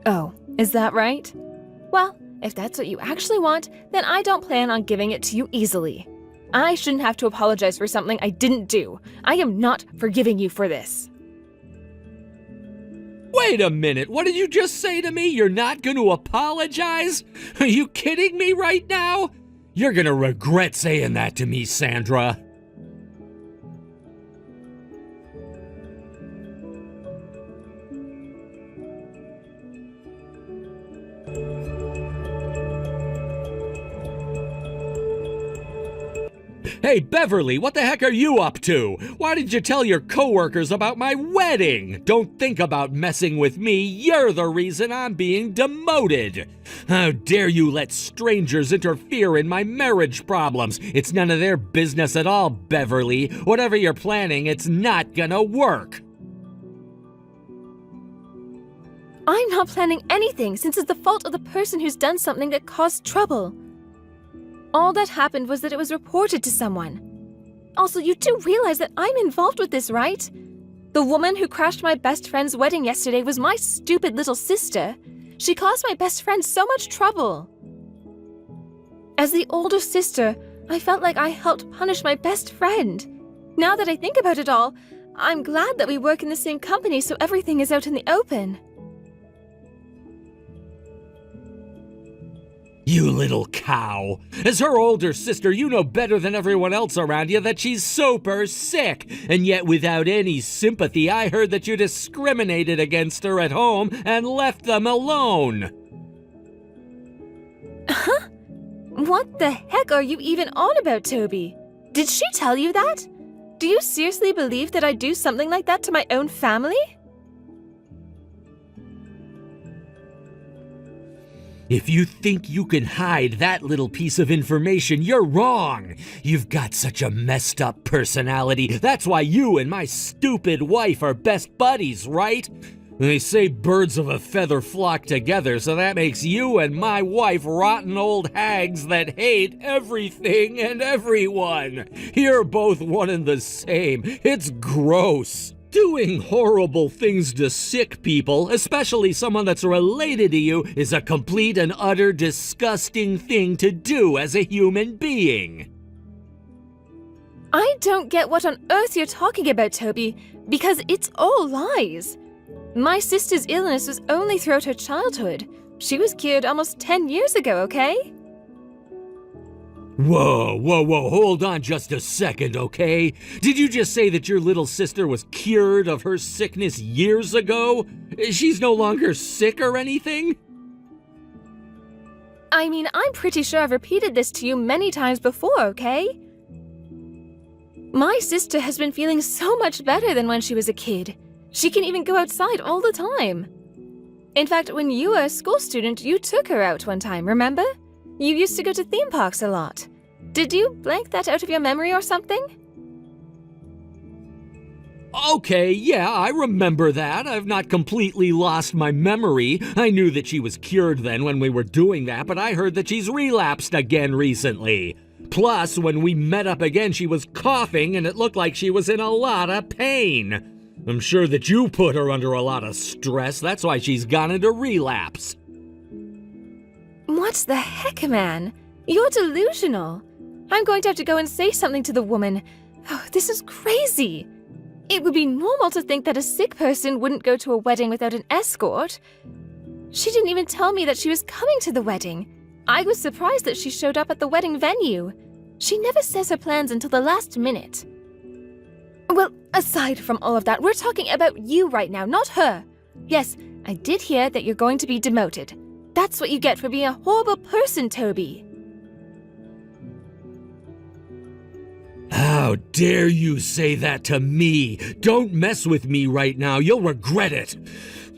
Oh, is that right? Well, if that's what you actually want, then I don't plan on giving it to you easily. I shouldn't have to apologize for something I didn't do. I am not forgiving you for this. Wait a minute, what did you just say to me? You're not going to apologize? Are you kidding me right now? You're going to regret saying that to me, Sandra. Hey, Beverly, what the heck are you up to? Why did you tell your coworkers about my wedding? Don't think about messing with me. You're the reason I'm being demoted. How dare you let strangers interfere in my marriage problems? It's none of their business at all, Beverly. Whatever you're planning, it's not gonna work. I'm not planning anything since it's the fault of the person who's done something that caused trouble. All that happened was that it was reported to someone. Also, you do realize that I'm involved with this, right? The woman who crashed my best friend's wedding yesterday was my stupid little sister. She caused my best friend so much trouble. As the older sister, I felt like I helped punish my best friend. Now that I think about it all, I'm glad that we work in the same company so everything is out in the open. You little cow. As her older sister, you know better than everyone else around you that she's super sick. And yet without any sympathy, I heard that you discriminated against her at home and left them alone. Huh? What the heck are you even on about, Toby? Did she tell you that? Do you seriously believe that I'd do something like that to my own family? If you think you can hide that little piece of information, you're wrong. You've got such a messed up personality. That's why you and my stupid wife are best buddies, right? They say birds of a feather flock together, so that makes you and my wife rotten old hags that hate everything and everyone. You're both one and the same. It's gross. Doing horrible things to sick people, especially someone that's related to you, is a complete and utter disgusting thing to do as a human being. I don't get what on earth you're talking about, Toby, because it's all lies. My sister's illness was only throughout her childhood. She was cured almost 10 years ago, okay? Whoa, hold on just a second, okay? Did you just say that your little sister was cured of her sickness years ago? She's no longer sick or anything? I mean, I'm pretty sure I've repeated this to you many times before, okay? My sister has been feeling so much better than when she was a kid. She can even go outside all the time. In fact, when you were a school student, you took her out one time, remember? You used to go to theme parks a lot. Did you blank that out of your memory or something? Okay, yeah, I remember that. I've not completely lost my memory. I knew that she was cured then when we were doing that, but I heard that she's relapsed again recently. Plus, when we met up again, she was coughing and it looked like she was in a lot of pain. I'm sure that you put her under a lot of stress. That's why she's gone into relapse. What the heck, man? You're delusional. I'm going to have to go and say something to the woman. Oh, this is crazy. It would be normal to think that a sick person wouldn't go to a wedding without an escort. She didn't even tell me that she was coming to the wedding. I was surprised that she showed up at the wedding venue. She never says her plans until the last minute. Well, aside from all of that, we're talking about you right now, not her. Yes, I did hear that you're going to be demoted. That's what you get for being a horrible person, Toby. How dare you say that to me? Don't mess with me right now. You'll regret it.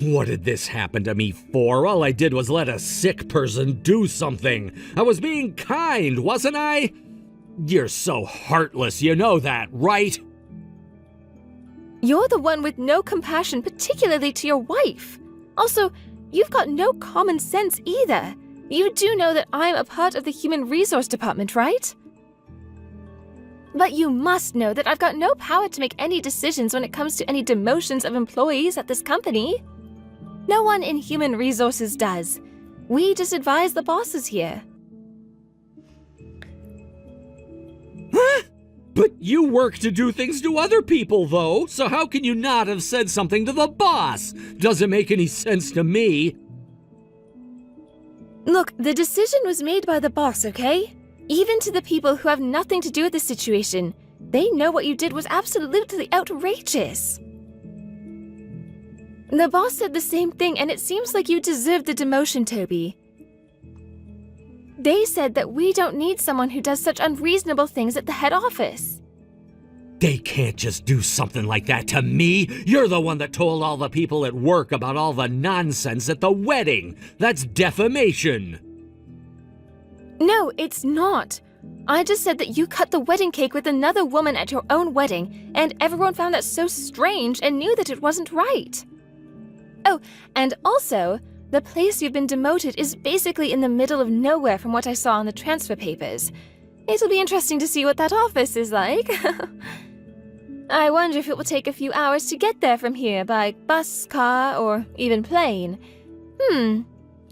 What did this happen to me for? All I did was let a sick person do something. I was being kind, wasn't I? You're so heartless, you know that, right? You're the one with no compassion, particularly to your wife. Also, you've got no common sense either. You do know that I'm a part of the Human Resource Department, right? But you must know that I've got no power to make any decisions when it comes to any demotions of employees at this company. No one in Human Resources does. We just advise the bosses here. Huh? But you work to do things to other people, though, so how can you not have said something to the boss? Doesn't make any sense to me. Look, the decision was made by the boss, okay? Even to the people who have nothing to do with the situation, they know what you did was absolutely outrageous. The boss said the same thing, and it seems like you deserve the demotion, Toby. They said that we don't need someone who does such unreasonable things at the head office. They can't just do something like that to me. You're the one that told all the people at work about all the nonsense at the wedding. That's defamation. No, it's not. I just said that you cut the wedding cake with another woman at your own wedding, and everyone found that so strange and knew that it wasn't right. Oh, and also, the place you've been demoted is basically in the middle of nowhere from what I saw in the transfer papers. It'll be interesting to see what that office is like. I wonder if it will take a few hours to get there from here by bus, car, or even plane.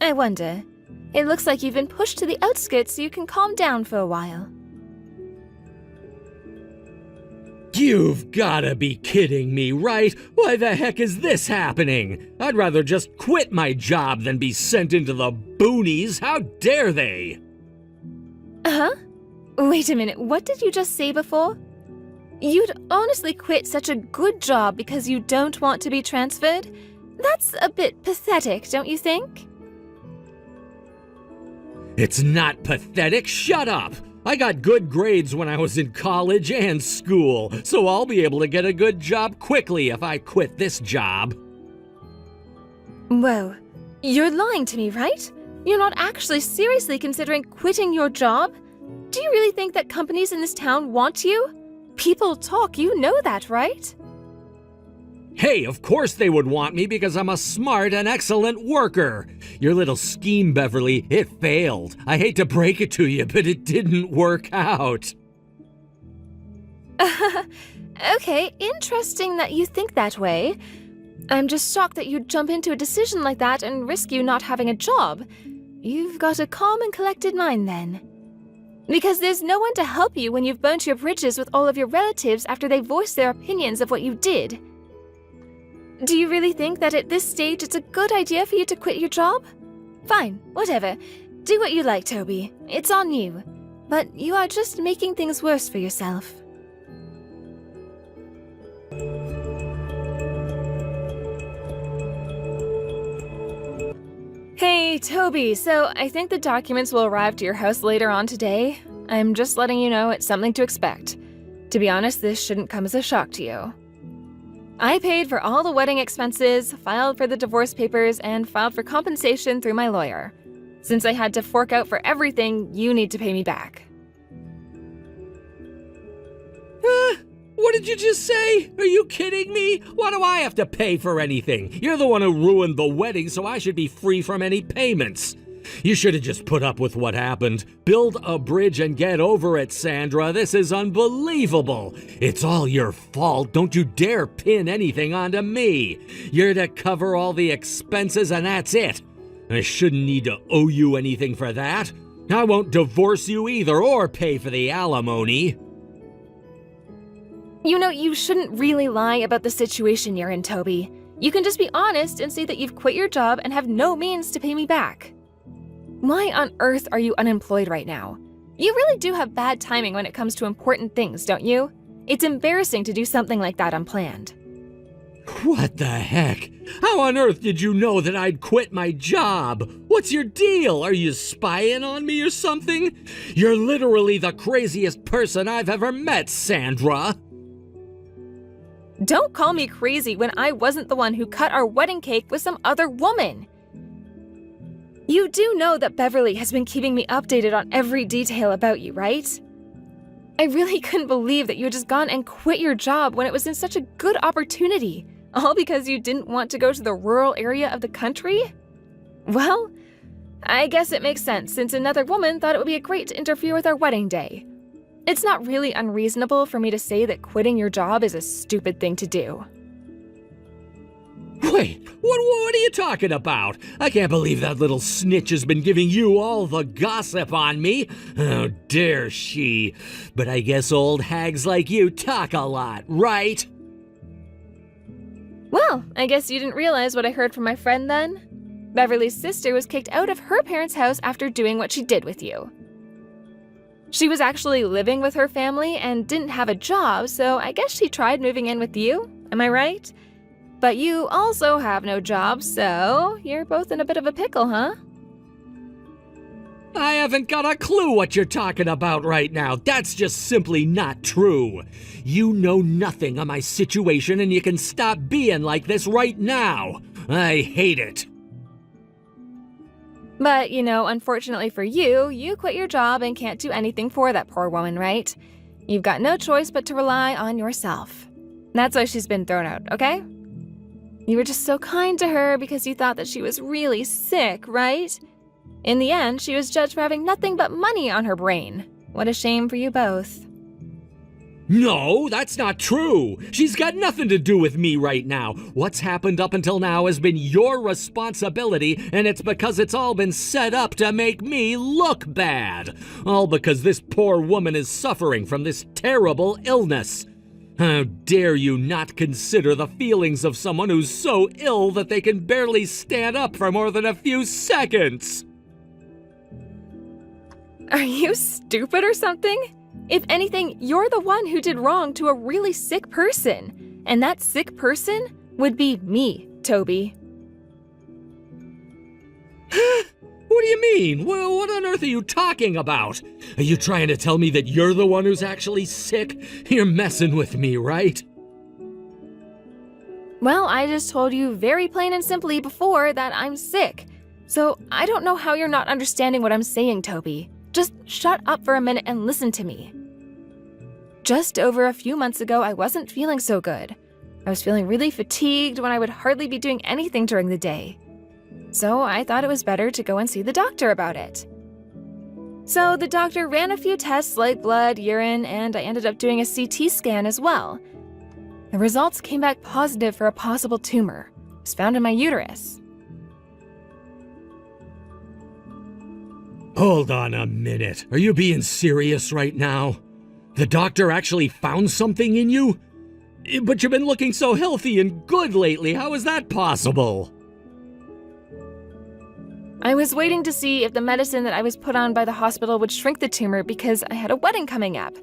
I wonder. It looks like you've been pushed to the outskirts so you can calm down for a while. You've gotta be kidding me, right? Why the heck is this happening? I'd rather just quit my job than be sent into the boonies. How dare they? Huh? Wait a minute, what did you just say before? You'd honestly quit such a good job because you don't want to be transferred? That's a bit pathetic, don't you think? It's not pathetic. Shut up. I got good grades when I was in college and school, so I'll be able to get a good job quickly if I quit this job. Whoa, you're lying to me, right? You're not actually seriously considering quitting your job? Do you really think that companies in this town want you? People talk, you know that, right? Hey, of course they would want me because I'm a smart and excellent worker. Your little scheme, Beverly, it failed. I hate to break it to you, but it didn't work out. Okay, interesting that you think that way. I'm just shocked that you'd jump into a decision like that and risk you not having a job. You've got a calm and collected mind then. Because there's no one to help you when you've burnt your bridges with all of your relatives after they voiced their opinions of what you did. Do you really think that at this stage it's a good idea for you to quit your job? Fine, whatever. Do what you like, Toby. It's on you. But you are just making things worse for yourself. Hey, Toby, so I think the documents will arrive to your house later on today. I'm just letting you know it's something to expect. To be honest, this shouldn't come as a shock to you. I paid for all the wedding expenses, filed for the divorce papers, and filed for compensation through my lawyer. Since I had to fork out for everything, you need to pay me back. What did you just say? Are you kidding me? Why do I have to pay for anything? You're the one who ruined the wedding, so I should be free from any payments. You should have just put up with what happened. Build a bridge and get over it, Sandra. This is unbelievable. It's all your fault. Don't you dare pin anything onto me. You're to cover all the expenses and that's it. I shouldn't need to owe you anything for that. I won't divorce you either or pay for the alimony. You know, you shouldn't really lie about the situation you're in, Toby. You can just be honest and say that you've quit your job and have no means to pay me back. Why on earth are you unemployed right now? You really do have bad timing when it comes to important things, don't you? It's embarrassing to do something like that unplanned. What the heck? How on earth did you know that I'd quit my job? What's your deal? Are you spying on me or something? You're literally the craziest person I've ever met, Sandra. Don't call me crazy when I wasn't the one who cut our wedding cake with some other woman. You do know that Beverly has been keeping me updated on every detail about you, right? I really couldn't believe that you had just gone and quit your job when it was in such a good opportunity, all because you didn't want to go to the rural area of the country? Well, I guess it makes sense since another woman thought it would be great to interfere with our wedding day. It's not really unreasonable for me to say that quitting your job is a stupid thing to do. Wait, what are you talking about? I can't believe that little snitch has been giving you all the gossip on me. How dare she? But I guess old hags like you talk a lot, right? Well, I guess you didn't realize what I heard from my friend then. Beverly's sister was kicked out of her parents' house after doing what she did with you. She was actually living with her family and didn't have a job, so I guess she tried moving in with you. Am I right? But you also have no job, so you're both in a bit of a pickle, huh? I haven't got a clue what you're talking about right now. That's just simply not true. You know nothing of my situation and you can stop being like this right now. I hate it. But, you know, unfortunately for you, you quit your job and can't do anything for that poor woman, right? You've got no choice but to rely on yourself. That's why she's been thrown out, okay? You were just so kind to her because you thought that she was really sick, right? In the end, she was judged for having nothing but money on her brain. What a shame for you both. No, that's not true. She's got nothing to do with me right now. What's happened up until now has been your responsibility, and it's because it's all been set up to make me look bad. All because this poor woman is suffering from this terrible illness. How dare you not consider the feelings of someone who's so ill that they can barely stand up for more than a few seconds? Are you stupid or something? If anything, you're the one who did wrong to a really sick person. And that sick person would be me, Toby. What do you mean? What on earth are you talking about? Are you trying to tell me that you're the one who's actually sick? You're messing with me, right? Well, I just told you very plain and simply before that I'm sick. So I don't know how you're not understanding what I'm saying, Toby. Just shut up for a minute and listen to me. Just over a few months ago, I wasn't feeling so good. I was feeling really fatigued when I would hardly be doing anything during the day. So I thought it was better to go and see the doctor about it. So the doctor ran a few tests like blood, urine, and I ended up doing a CT scan as well. The results came back positive for a possible tumor. It was found in my uterus. Hold on a minute. Are you being serious right now? The doctor actually found something in you? But you've been looking so healthy and good lately. How is that possible? I was waiting to see if the medicine that I was put on by the hospital would shrink the tumor because I had a wedding coming up.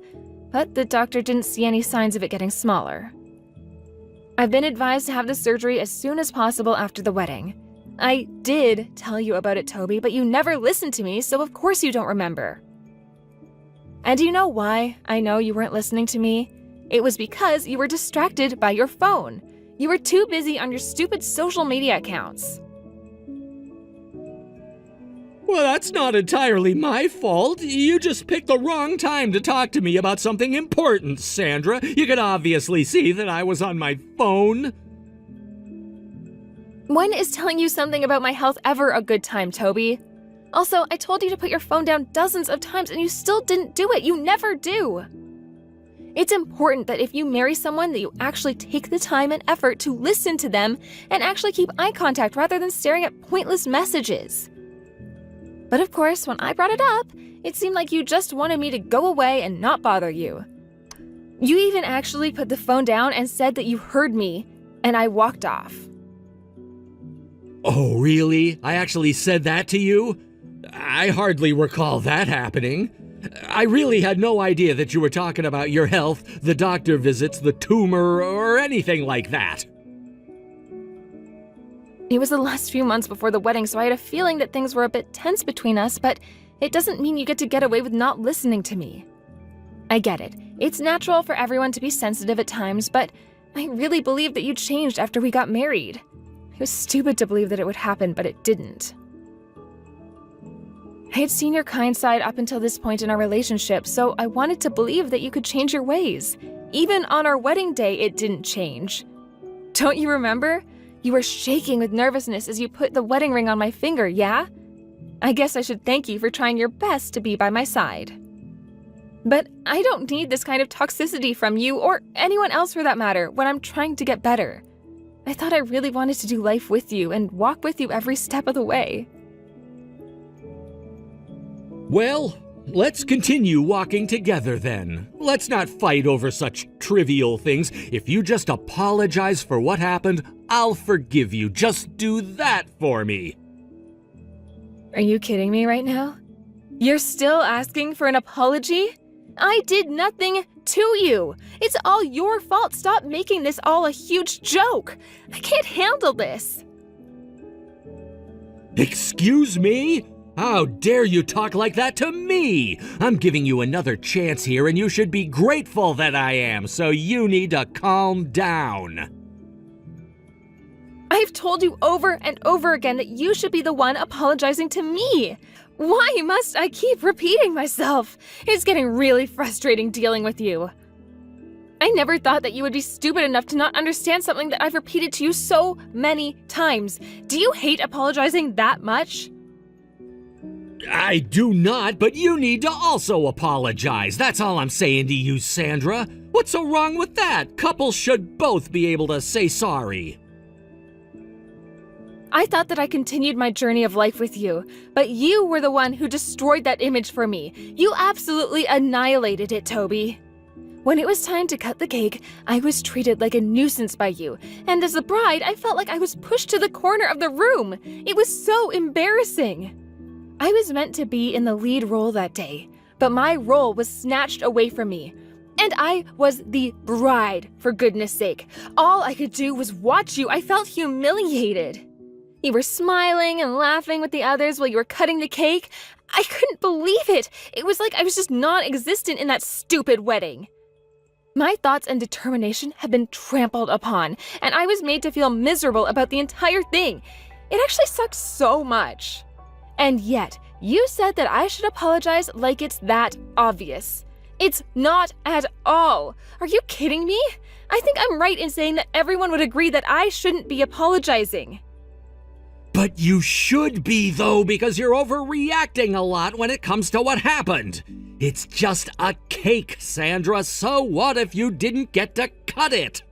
But the doctor didn't see any signs of it getting smaller. I've been advised to have the surgery as soon as possible after the wedding. I did tell you about it, Toby, but you never listened to me, so of course you don't remember. And do you know why I know you weren't listening to me? It was because you were distracted by your phone. You were too busy on your stupid social media accounts. Well, that's not entirely my fault. You just picked the wrong time to talk to me about something important, Sandra. You could obviously see that I was on my phone. When is telling you something about my health ever a good time, Toby? Also, I told you to put your phone down dozens of times and you still didn't do it. You never do. It's important that if you marry someone that you actually take the time and effort to listen to them and actually keep eye contact rather than staring at pointless messages. But of course, when I brought it up, it seemed like you just wanted me to go away and not bother you. You even actually put the phone down and said that you heard me, and I walked off. Oh, really? I actually said that to you? I hardly recall that happening. I really had no idea that you were talking about your health, the doctor visits, the tumor, or anything like that. It was the last few months before the wedding, so I had a feeling that things were a bit tense between us, but it doesn't mean you get to get away with not listening to me. I get it. It's natural for everyone to be sensitive at times, but I really believed that you changed after we got married. It was stupid to believe that it would happen, but it didn't. I had seen your kind side up until this point in our relationship, so I wanted to believe that you could change your ways. Even on our wedding day, it didn't change. Don't you remember? You were shaking with nervousness as you put the wedding ring on my finger, yeah? I guess I should thank you for trying your best to be by my side. But I don't need this kind of toxicity from you, or anyone else for that matter, when I'm trying to get better. I thought I really wanted to do life with you and walk with you every step of the way. Well, let's continue walking together then. Let's not fight over such trivial things. If you just apologize for what happened, I'll forgive you. Just do that for me. Are you kidding me right now? You're still asking for an apology? I did nothing to you. It's all your fault. Stop making this all a huge joke. I can't handle this. Excuse me? How dare you talk like that to me? I'm giving you another chance here, and you should be grateful that I am, so you need to calm down. I've told you over and over again that you should be the one apologizing to me. Why must I keep repeating myself? It's getting really frustrating dealing with you. I never thought that you would be stupid enough to not understand something that I've repeated to you so many times. Do you hate apologizing that much? I do not, but you need to also apologize. That's all I'm saying to you, Sandra. What's so wrong with that? Couples should both be able to say sorry. I thought that I continued my journey of life with you, but you were the one who destroyed that image for me. You absolutely annihilated it, Toby. When it was time to cut the cake, I was treated like a nuisance by you, and as a bride, I felt like I was pushed to the corner of the room. It was so embarrassing. I was meant to be in the lead role that day, but my role was snatched away from me. And I was the bride, for goodness sake. All I could do was watch you. I felt humiliated. You were smiling and laughing with the others while you were cutting the cake. I couldn't believe it. It was like I was just non-existent in that stupid wedding. My thoughts and determination had been trampled upon, and I was made to feel miserable about the entire thing. It actually sucked so much. And yet, you said that I should apologize like it's that obvious. It's not at all. Are you kidding me? I think I'm right in saying that everyone would agree that I shouldn't be apologizing. But you should be, though, because you're overreacting a lot when it comes to what happened. It's just a cake, Sandra, so what if you didn't get to cut it?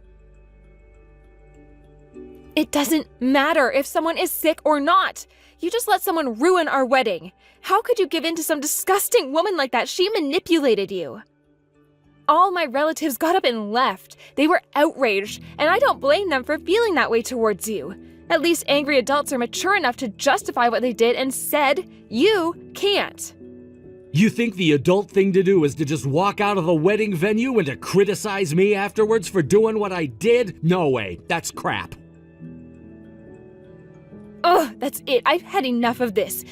It doesn't matter if someone is sick or not. You just let someone ruin our wedding. How could you give in to some disgusting woman like that? She manipulated you. All my relatives got up and left. They were outraged, and I don't blame them for feeling that way towards you. At least angry adults are mature enough to justify what they did and said, you can't. You think the adult thing to do is to just walk out of the wedding venue and to criticize me afterwards for doing what I did? No way, that's crap. Ugh, that's it. I've had enough of this.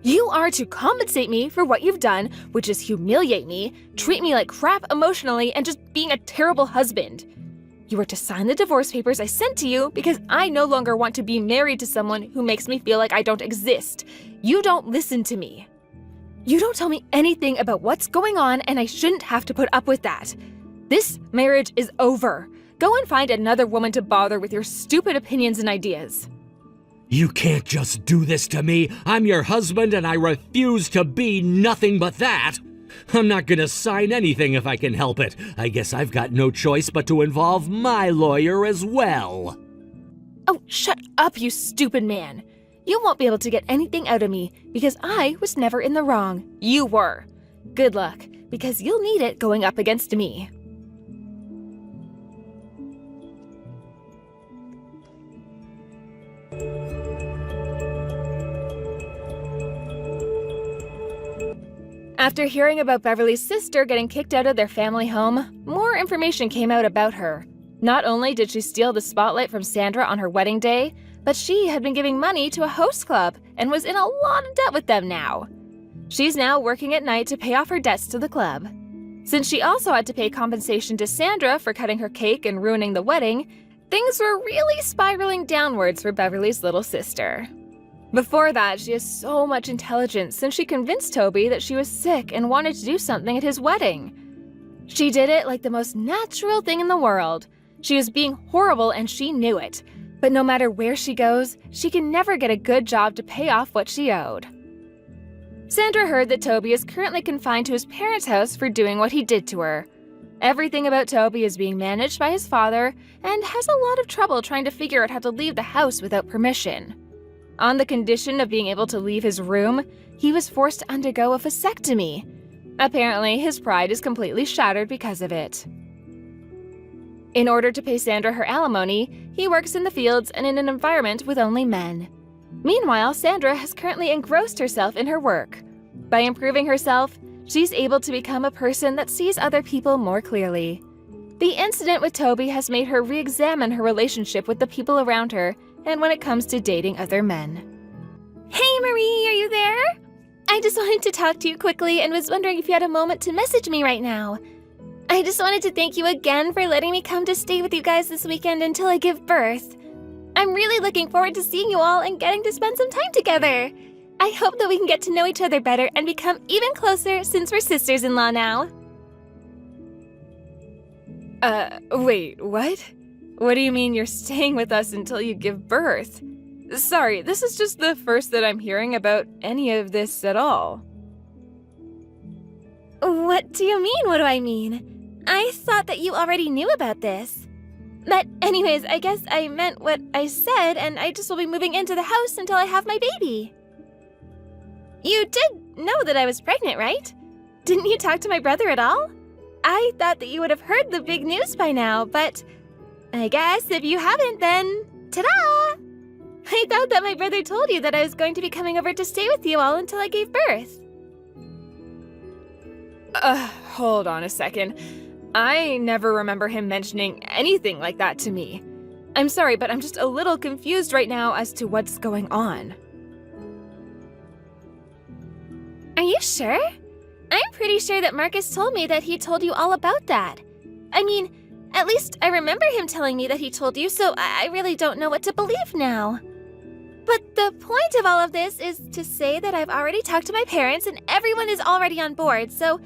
You are to compensate me for what you've done, which is humiliate me, treat me like crap emotionally, and just being a terrible husband. You are to sign the divorce papers I sent to you because I no longer want to be married to someone who makes me feel like I don't exist. You don't listen to me. You don't tell me anything about what's going on, and I shouldn't have to put up with that. This marriage is over. Go and find another woman to bother with your stupid opinions and ideas. You can't just do this to me. I'm your husband and I refuse to be nothing but that. I'm not gonna sign anything if I can help it. I guess I've got no choice but to involve my lawyer as well. Oh, shut up, you stupid man. You won't be able to get anything out of me because I was never in the wrong. You were. Good luck, because you'll need it going up against me. After hearing about Beverly's sister getting kicked out of their family home, more information came out about her. Not only did she steal the spotlight from Sandra on her wedding day, but she had been giving money to a host club and was in a lot of debt with them now. She's now working at night to pay off her debts to the club. Since she also had to pay compensation to Sandra for cutting her cake and ruining the wedding, things were really spiraling downwards for Beverly's little sister. Before that, she has so much intelligence since she convinced Toby that she was sick and wanted to do something at his wedding. She did it like the most natural thing in the world. She was being horrible and she knew it. But no matter where she goes, she can never get a good job to pay off what she owed. Sandra heard that Toby is currently confined to his parents' house for doing what he did to her. Everything about Toby is being managed by his father and has a lot of trouble trying to figure out how to leave the house without permission. On the condition of being able to leave his room, he was forced to undergo a vasectomy. Apparently, his pride is completely shattered because of it. In order to pay Sandra her alimony, he works in the fields and in an environment with only men. Meanwhile, Sandra has currently engrossed herself in her work. By improving herself, she's able to become a person that sees other people more clearly. The incident with Toby has made her re-examine her relationship with the people around her and when it comes to dating other men. Hey Marie, are you there? I just wanted to talk to you quickly and was wondering if you had a moment to message me right now. I just wanted to thank you again for letting me come to stay with you guys this weekend until I give birth. I'm really looking forward to seeing you all and getting to spend some time together. I hope that we can get to know each other better and become even closer since we're sisters-in-law now. Wait, what? What do you mean you're staying with us until you give birth? Sorry, this is just the first that I'm hearing about any of this at all. What do you mean, what do I mean? I thought that you already knew about this. But anyways, I guess I meant what I said, and I just will be moving into the house until I have my baby. You did know that I was pregnant, right? Didn't you talk to my brother at all? I thought that you would have heard the big news by now, but I guess if you haven't, then ta-da! I thought that my brother told you that I was going to be coming over to stay with you all until I gave birth. Hold on a second. I never remember him mentioning anything like that to me. I'm sorry, but I'm just a little confused right now as to what's going on. Are you sure? I'm pretty sure that Marcus told me that he told you all about that. I mean, at least I remember him telling me that he told you, so I really don't know what to believe now. But the point of all of this is to say that I've already talked to my parents and everyone is already on board, so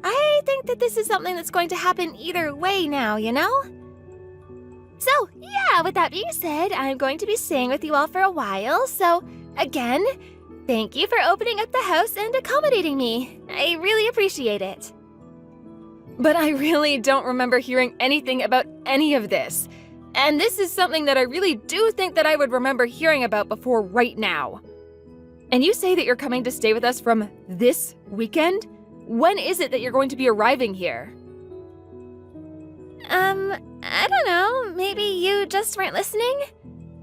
I think that this is something that's going to happen either way now, you know? So, yeah, with that being said, I'm going to be staying with you all for a while, so, again, thank you for opening up the house and accommodating me. I really appreciate it. But I really don't remember hearing anything about any of this. And this is something that I really do think that I would remember hearing about before right now. And you say that you're coming to stay with us from this weekend? When is it that you're going to be arriving here? I don't know. Maybe you just weren't listening?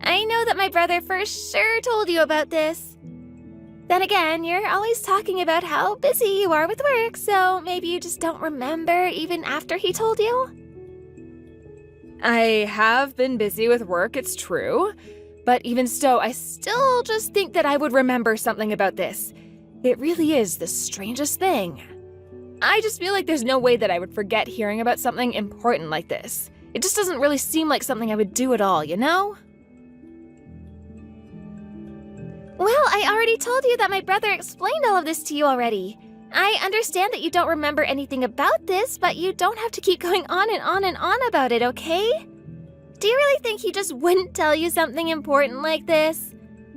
I know that my brother for sure told you about this. Then again, you're always talking about how busy you are with work, so maybe you just don't remember even after he told you? I have been busy with work, it's true. But even so, I still just think that I would remember something about this. It really is the strangest thing. I just feel like there's no way that I would forget hearing about something important like this. It just doesn't really seem like something I would do at all, you know? Well, I already told you that my brother explained all of this to you already. I understand that you don't remember anything about this, but you don't have to keep going on and on and on about it, okay? Do you really think he just wouldn't tell you something important like this?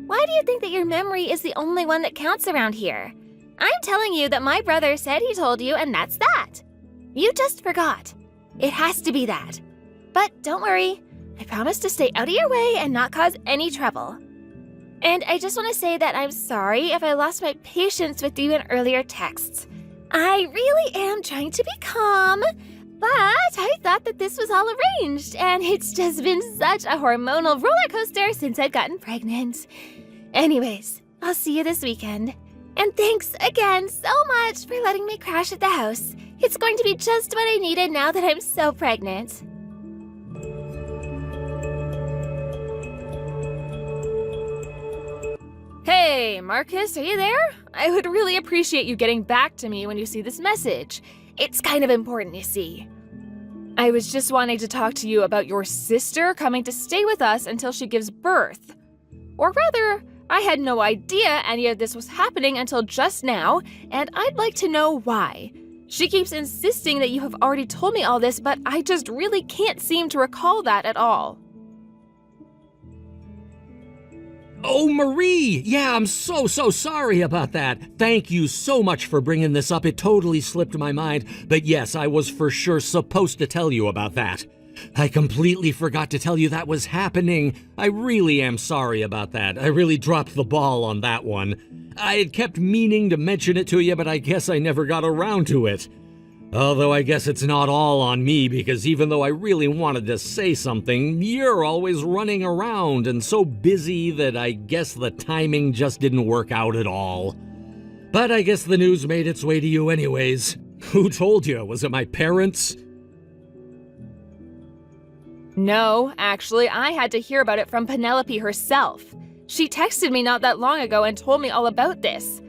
Why do you think that your memory is the only one that counts around here? I'm telling you that my brother said he told you, and that's that. You just forgot. It has to be that. But don't worry, I promise to stay out of your way and not cause any trouble. And I just want to say that I'm sorry if I lost my patience with you in earlier texts. I really am trying to be calm, but I thought that this was all arranged, and it's just been such a hormonal roller coaster since I've gotten pregnant. Anyways, I'll see you this weekend. And thanks again so much for letting me crash at the house. It's going to be just what I needed now that I'm so pregnant. Hey, Marcus, are you there? I would really appreciate you getting back to me when you see this message. It's kind of important, you see. I was just wanting to talk to you about your sister coming to stay with us until she gives birth. Or rather, I had no idea any of this was happening until just now, and I'd like to know why. She keeps insisting that you have already told me all this, but I just really can't seem to recall that at all. Oh, Marie! Yeah, I'm so sorry about that. Thank you so much for bringing this up. It totally slipped my mind. But yes, I was for sure supposed to tell you about that. I completely forgot to tell you that was happening. I really am sorry about that. I really dropped the ball on that one. I had kept meaning to mention it to you, but I guess I never got around to it. Although I guess it's not all on me, because even though I really wanted to say something, you're always running around and so busy that I guess the timing just didn't work out at all. But I guess the news made its way to you anyways. Who told you? Was it my parents? No, actually, I had to hear about it from Penelope herself. She texted me not that long ago and told me all about this.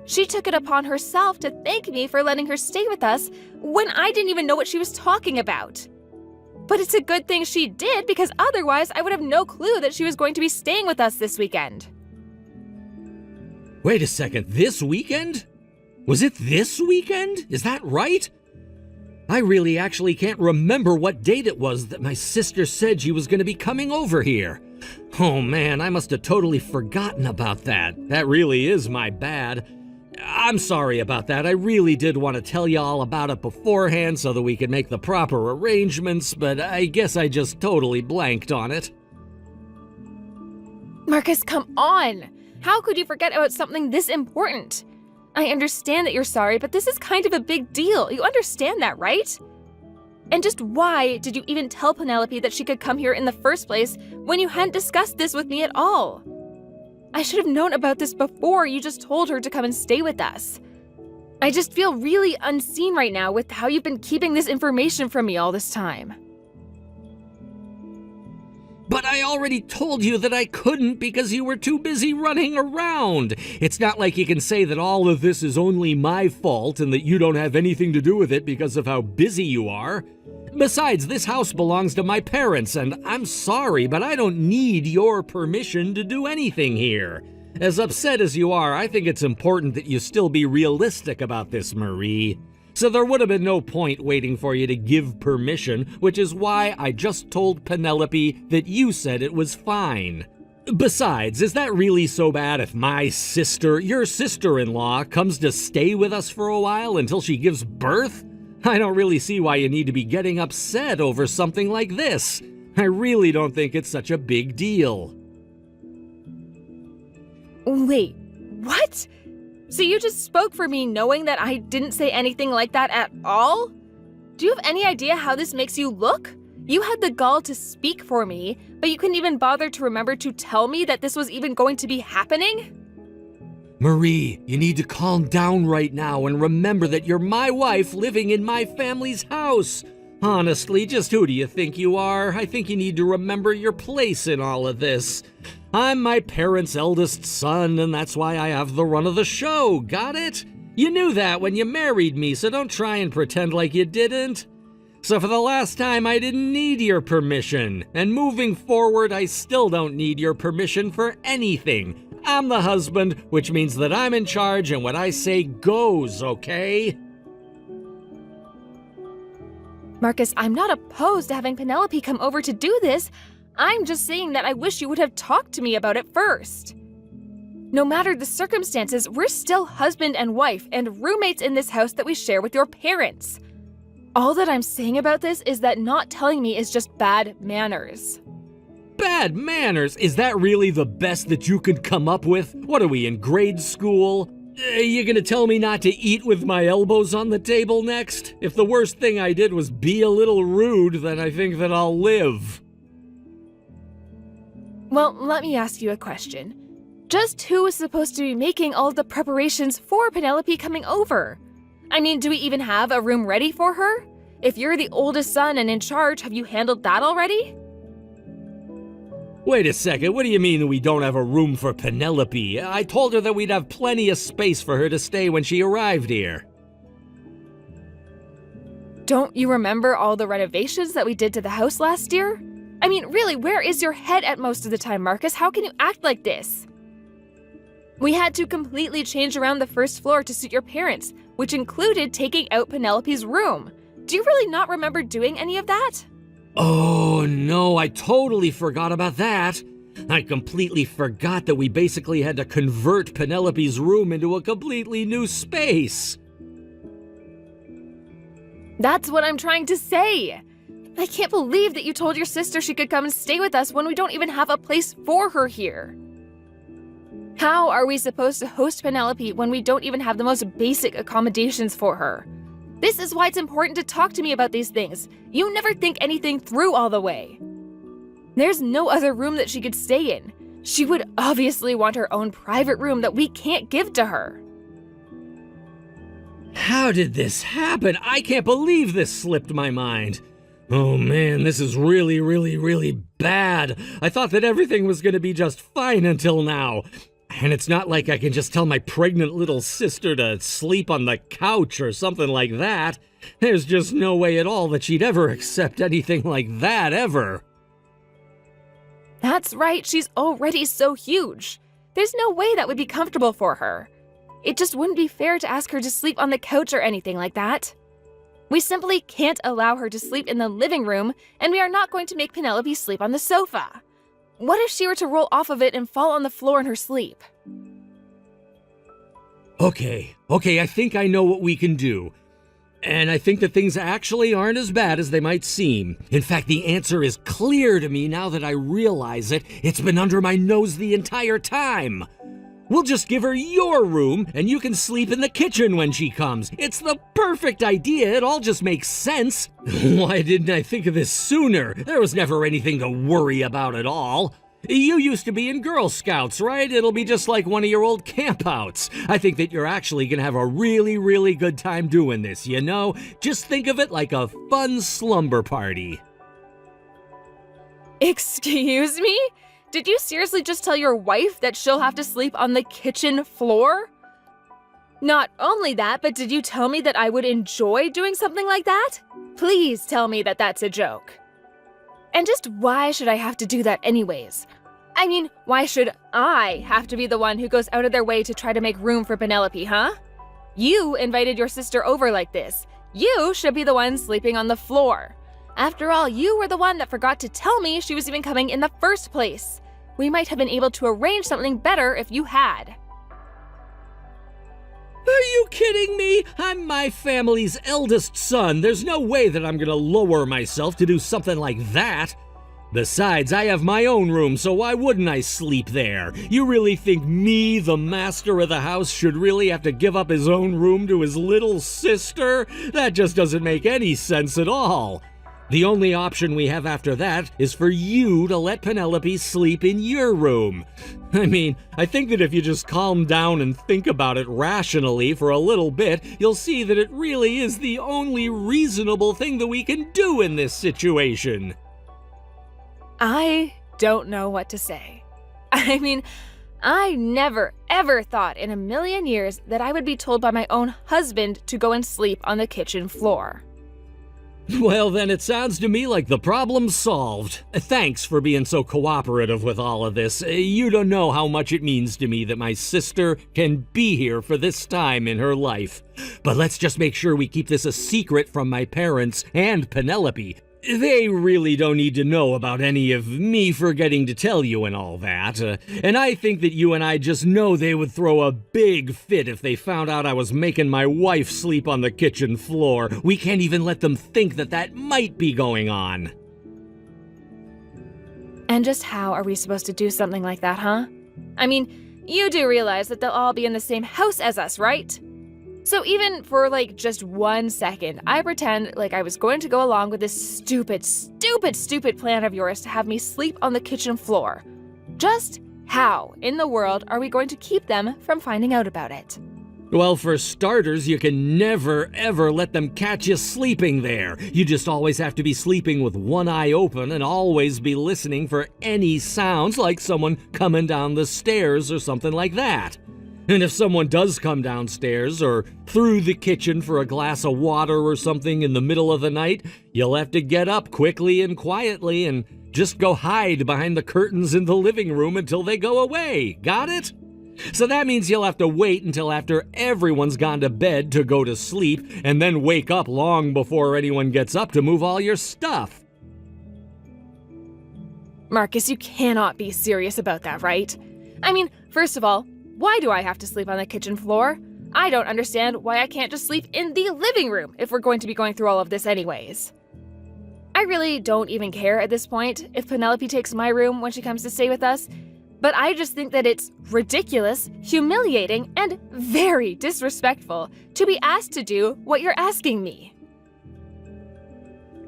She took it upon herself to thank me for letting her stay with us when I didn't even know what she was talking about. But it's a good thing she did, because otherwise I would have no clue that she was going to be staying with us this weekend. Wait a second, this weekend? Was it this weekend? Is that right? I really actually can't remember what date it was that my sister said she was going to be coming over here. Oh man, I must have totally forgotten about that. That really is my bad. I'm sorry about that. I really did want to tell you all about it beforehand so that we could make the proper arrangements, but I guess I just totally blanked on it. Marcus, come on! How could you forget about something this important? I understand that you're sorry, but this is kind of a big deal. You understand that, right? And just why did you even tell Penelope that she could come here in the first place when you hadn't discussed this with me at all? I should have known about this before you just told her to come and stay with us. I just feel really unseen right now with how you've been keeping this information from me all this time. But I already told you that I couldn't because you were too busy running around. It's not like you can say that all of this is only my fault and that you don't have anything to do with it because of how busy you are. Besides, this house belongs to my parents, and I'm sorry, but I don't need your permission to do anything here. As upset as you are, I think it's important that you still be realistic about this, Marie. So there would have been no point waiting for you to give permission, which is why I just told Penelope that you said it was fine. Besides, is that really so bad if my sister, your sister-in-law, comes to stay with us for a while until she gives birth? I don't really see why you need to be getting upset over something like this. I really don't think it's such a big deal. Wait, what? So you just spoke for me knowing that I didn't say anything like that at all? Do you have any idea how this makes you look? You had the gall to speak for me, but you couldn't even bother to remember to tell me that this was even going to be happening? Marie, you need to calm down right now and remember that you're my wife living in my family's house. Honestly, just who do you think you are? I think you need to remember your place in all of this. I'm my parents' eldest son, and that's why I have the run of the show. Got it? You knew that when you married me, so don't try and pretend like you didn't. So for the last time, I didn't need your permission. And moving forward, I still don't need your permission for anything. I'm the husband, which means that I'm in charge, and what I say goes, okay? Marcus, I'm not opposed to having Penelope come over to do this. I'm just saying that I wish you would have talked to me about it first. No matter the circumstances, we're still husband and wife and roommates in this house that we share with your parents. All that I'm saying about this is that not telling me is just bad manners. Bad manners? Is that really the best that you could come up with? What are we, in grade school? You gonna tell me not to eat with my elbows on the table next? If the worst thing I did was be a little rude, then I think that I'll live. Well, let me ask you a question. Just who is supposed to be making all the preparations for Penelope coming over? I mean, do we even have a room ready for her? If you're the oldest son and in charge, have you handled that already? Wait a second, what do you mean we don't have a room for Penelope? I told her that we'd have plenty of space for her to stay when she arrived here. Don't you remember all the renovations that we did to the house last year? I mean, really, where is your head at most of the time, Marcus? How can you act like this? We had to completely change around the first floor to suit your parents, which included taking out Penelope's room. Do you really not remember doing any of that? Oh no, I totally forgot about that. I completely forgot that we basically had to convert Penelope's room into a completely new space. That's what I'm trying to say. I can't believe that you told your sister she could come and stay with us when we don't even have a place for her here. How are we supposed to host Penelope when we don't even have the most basic accommodations for her? This is why it's important to talk to me about these things. You never think anything through all the way. There's no other room that she could stay in. She would obviously want her own private room that we can't give to her. How did this happen? I can't believe this slipped my mind. Oh man, this is really, really, really bad. I thought that everything was going to be just fine until now. And it's not like I can just tell my pregnant little sister to sleep on the couch or something like that. There's just no way at all that she'd ever accept anything like that, ever. That's right, she's already so huge. There's no way that would be comfortable for her. It just wouldn't be fair to ask her to sleep on the couch or anything like that. We simply can't allow her to sleep in the living room, and we are not going to make Penelope sleep on the sofa. What if she were to roll off of it and fall on the floor in her sleep? Okay, I think I know what we can do. And I think that things actually aren't as bad as they might seem. In fact, the answer is clear to me now that I realize it. It's been under my nose the entire time. We'll just give her your room, and you can sleep in the kitchen when she comes. It's the perfect idea. It all just makes sense. Why didn't I think of this sooner? There was never anything to worry about at all. You used to be in Girl Scouts, right? It'll be just like one of your old campouts. I think that you're actually going to have a really, really good time doing this, you know? Just think of it like a fun slumber party. Excuse me? Did you seriously just tell your wife that she'll have to sleep on the kitchen floor? Not only that, but did you tell me that I would enjoy doing something like that? Please tell me that that's a joke. And just why should I have to do that anyways? I mean, why should I have to be the one who goes out of their way to try to make room for Penelope, huh? You invited your sister over like this. You should be the one sleeping on the floor. After all, you were the one that forgot to tell me she was even coming in the first place. We might have been able to arrange something better if you had. Are you kidding me? I'm my family's eldest son. There's no way that I'm gonna lower myself to do something like that. Besides, I have my own room, so why wouldn't I sleep there? You really think me, the master of the house, should really have to give up his own room to his little sister? That just doesn't make any sense at all. The only option we have after that is for you to let Penelope sleep in your room. I mean, I think that if you just calm down and think about it rationally for a little bit, you'll see that it really is the only reasonable thing that we can do in this situation. I don't know what to say. I mean, I never, ever thought in a million years that I would be told by my own husband to go and sleep on the kitchen floor. Well, then it sounds to me like the problem's solved. Thanks for being so cooperative with all of this. You don't know how much it means to me that my sister can be here for this time in her life. But let's just make sure we keep this a secret from my parents and Penelope. They really don't need to know about any of me forgetting to tell you and all that. And I think that you and I just know they would throw a big fit if they found out I was making my wife sleep on the kitchen floor. We can't even let them think that that might be going on. And just how are we supposed to do something like that, huh? I mean, you do realize that they'll all be in the same house as us, right? So even for just 1 second, I pretend like I was going to go along with this stupid plan of yours to have me sleep on the kitchen floor. Just how in the world are we going to keep them from finding out about it? Well, for starters, you can never, ever let them catch you sleeping there. You just always have to be sleeping with one eye open and always be listening for any sounds like someone coming down the stairs or something like that. And if someone does come downstairs or through the kitchen for a glass of water or something in the middle of the night, you'll have to get up quickly and quietly and just go hide behind the curtains in the living room until they go away. Got it? So that means you'll have to wait until after everyone's gone to bed to go to sleep and then wake up long before anyone gets up to move all your stuff. Marcus, you cannot be serious about that, right? I mean, first of all, why do I have to sleep on the kitchen floor? I don't understand why I can't just sleep in the living room if we're going to be going through all of this anyways. I really don't even care at this point if Penelope takes my room when she comes to stay with us, but I just think that it's ridiculous, humiliating, and very disrespectful to be asked to do what you're asking me.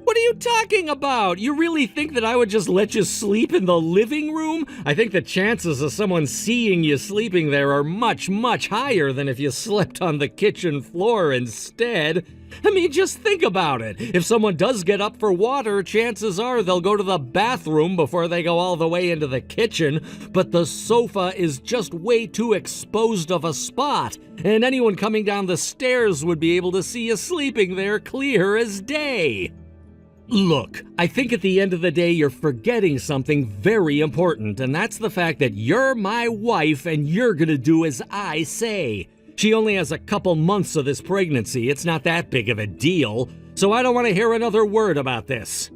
What are you talking about? You really think that I would just let you sleep in the living room? I think the chances of someone seeing you sleeping there are much, much higher than if you slept on the kitchen floor instead. I mean, just think about it. If someone does get up for water, chances are they'll go to the bathroom before they go all the way into the kitchen, but the sofa is just way too exposed of a spot, and anyone coming down the stairs would be able to see you sleeping there clear as day. Look, I think at the end of the day you're forgetting something very important, and that's the fact that you're my wife and you're gonna do as I say. She only has a couple months of this pregnancy. It's not that big of a deal. so I don't want to hear another word about this.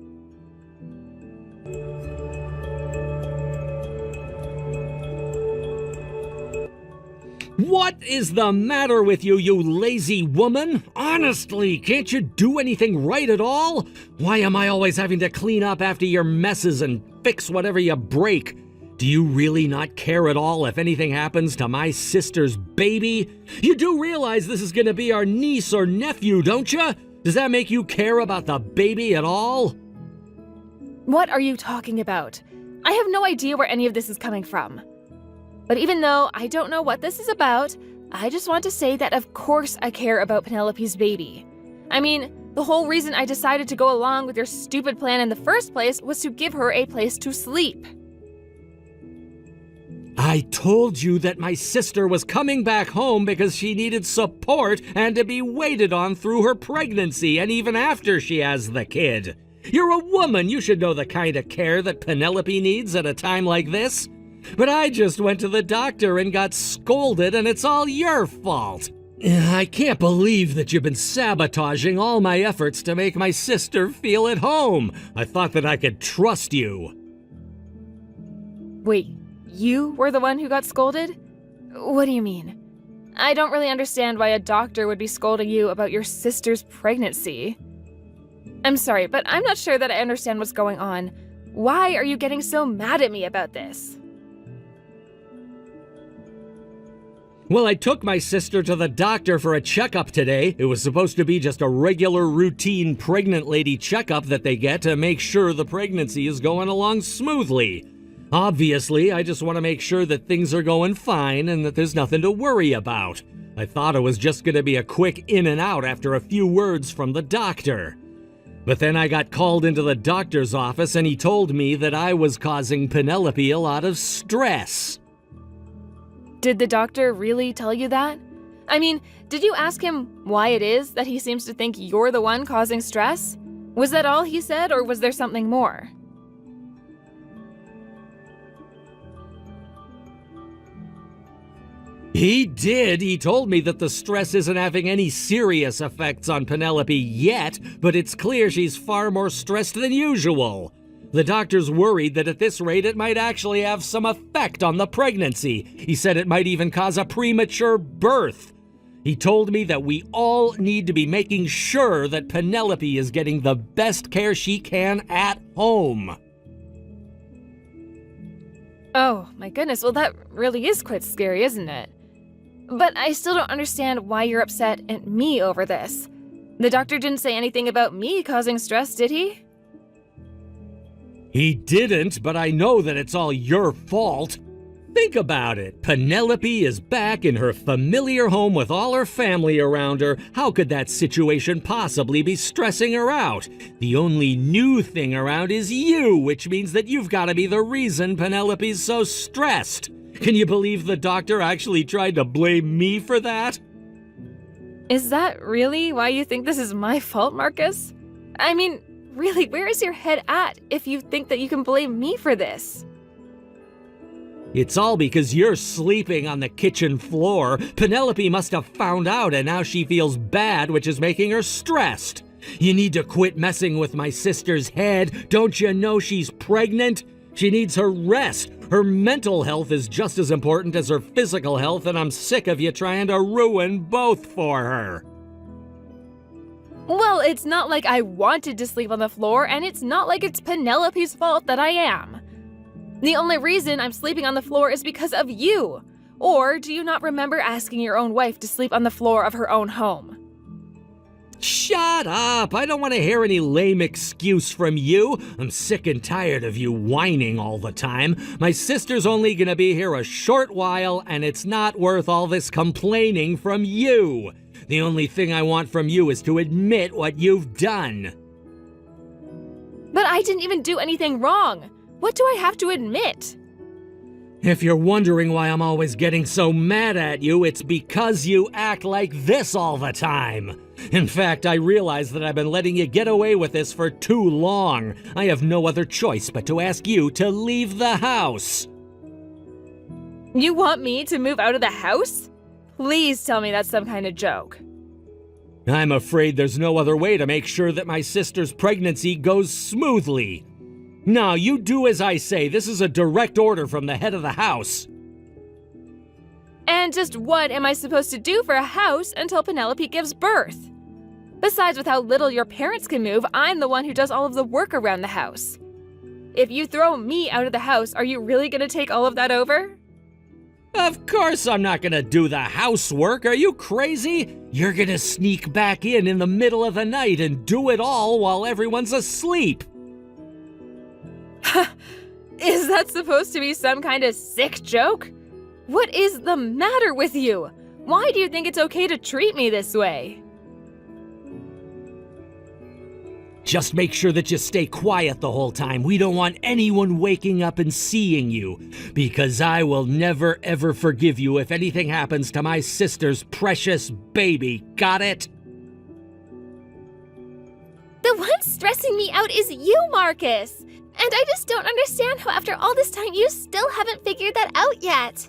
What is the matter with you, you lazy woman? Honestly, can't you do anything right at all? Why am I always having to clean up after your messes and fix whatever you break? Do you really not care at all if anything happens to my sister's baby? You do realize this is going to be our niece or nephew, don't you? Does that make you care about the baby at all? What are you talking about? I have no idea where any of this is coming from. But even though I don't know what this is about, I just want to say that of course I care about Penelope's baby. I mean, the whole reason I decided to go along with your stupid plan in the first place was to give her a place to sleep. I told you that my sister was coming back home because she needed support and to be waited on through her pregnancy and even after she has the kid. You're a woman, you should know the kind of care that Penelope needs at a time like this. But I just went to the doctor and got scolded, and it's all your fault. I can't believe that you've been sabotaging all my efforts to make my sister feel at home. I thought that I could trust you. Wait, you were the one who got scolded? What do you mean? I don't really understand why a doctor would be scolding you about your sister's pregnancy. I'm sorry, but I'm not sure that I understand what's going on. Why are you getting so mad at me about this? Well, I took my sister to the doctor for a checkup today. It was supposed to be just a regular routine pregnant lady checkup that they get to make sure the pregnancy is going along smoothly. Obviously, I just want to make sure that things are going fine and that there's nothing to worry about. I thought it was just going to be a quick in and out after a few words from the doctor. But then I got called into the doctor's office and he told me that I was causing Penelope a lot of stress. Did the doctor really tell you that? I mean, did you ask him why it is that he seems to think you're the one causing stress? Was that all he said, or was there something more? He did. He told me that the stress isn't having any serious effects on Penelope yet, but it's clear she's far more stressed than usual. The doctor's worried that at this rate it might actually have some effect on the pregnancy. He said it might even cause a premature birth. He told me that we all need to be making sure that Penelope is getting the best care she can at home. Oh, my goodness. Well, that really is quite scary, isn't it? But I still don't understand why you're upset at me over this. The doctor didn't say anything about me causing stress, did he? He didn't, but I know that it's all your fault. Think about it. Penelope is back in her familiar home with all her family around her. How could that situation possibly be stressing her out? The only new thing around is you, which means that you've got to be the reason Penelope's so stressed. Can you believe the doctor actually tried to blame me for that? Is that really why you think this is my fault, Marcus? I mean, really, where is your head at if you think that you can blame me for this? It's all because you're sleeping on the kitchen floor. Penelope must have found out and now she feels bad, which is making her stressed. You need to quit messing with my sister's head. Don't you know she's pregnant? She needs her rest. Her mental health is just as important as her physical health, and I'm sick of you trying to ruin both for her. Well, it's not like I wanted to sleep on the floor, and it's not like it's Penelope's fault that I am. The only reason I'm sleeping on the floor is because of you. Or do you not remember asking your own wife to sleep on the floor of her own home? Shut up! I don't want to hear any lame excuse from you. I'm sick and tired of you whining all the time. My sister's only gonna be here a short while, and it's not worth all this complaining from you. The only thing I want from you is to admit what you've done. But I didn't even do anything wrong. What do I have to admit? If you're wondering why I'm always getting so mad at you, it's because you act like this all the time. In fact, I realize that I've been letting you get away with this for too long. I have no other choice but to ask you to leave the house. You want me to move out of the house? Please tell me that's some kind of joke. I'm afraid there's no other way to make sure that my sister's pregnancy goes smoothly. Now, you do as I say. This is a direct order from the head of the house. And just what am I supposed to do for a house until Penelope gives birth? Besides, with how little your parents can move, I'm the one who does all of the work around the house. If you throw me out of the house, are you really going to take all of that over? Of course I'm not gonna do the housework. Are you crazy? You're gonna sneak back in the middle of the night and do it all while everyone's asleep. Is that supposed to be some kind of sick joke? What is the matter with you? Why do you think it's okay to treat me this way? Just make sure that you stay quiet the whole time. We don't want anyone waking up and seeing you, because I will never ever forgive you if anything happens to my sister's precious baby. Got it? The one stressing me out is you, Marcus. And I just don't understand how after all this time you still haven't figured that out yet.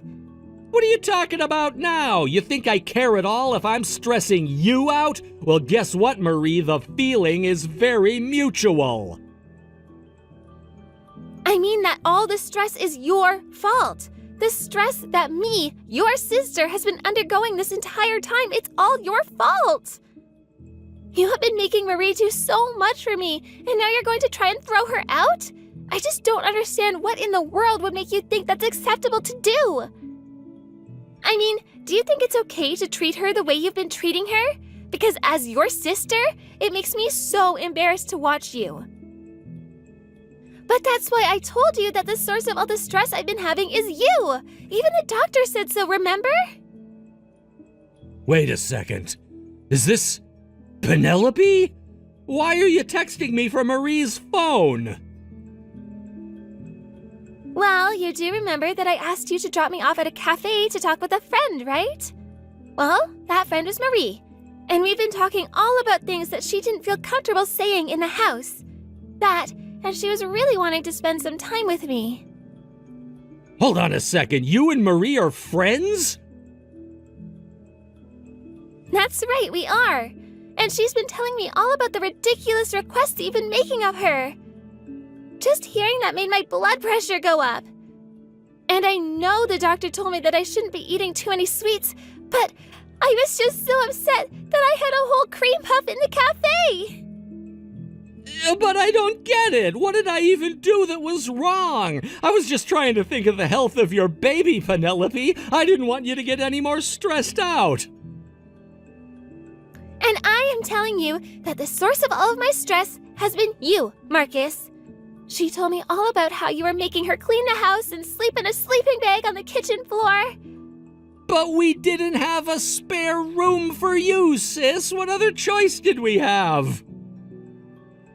What are you talking about now? You think I care at all if I'm stressing you out? Well, guess what, Marie? The feeling is very mutual. I mean that all the stress is your fault. The stress that me, your sister, has been undergoing this entire time, it's all your fault. You have been making Marie do so much for me, and now you're going to try and throw her out? I just don't understand what in the world would make you think that's acceptable to do. I mean, do you think it's okay to treat her the way you've been treating her? Because as your sister, it makes me so embarrassed to watch you. But that's why I told you that the source of all the stress I've been having is you. Even the doctor said so, remember? Wait a second. Is this Penelope? Why are you texting me from Marie's phone? Well, you do remember that I asked you to drop me off at a cafe to talk with a friend, right? Well, that friend was Marie. And we've been talking all about things that she didn't feel comfortable saying in the house. That, and she was really wanting to spend some time with me. Hold on a second. You and Marie are friends? That's right, we are. And she's been telling me all about the ridiculous requests you've been making of her. Just hearing that made my blood pressure go up. And I know the doctor told me that I shouldn't be eating too many sweets, but I was just so upset that I had a whole cream puff in the cafe. But I don't get it. What did I even do that was wrong? I was just trying to think of the health of your baby, Penelope. I didn't want you to get any more stressed out. And I am telling you that the source of all of my stress has been you, Marcus. She told me all about how you were making her clean the house and sleep in a sleeping bag on the kitchen floor. But we didn't have a spare room for you, sis. What other choice did we have?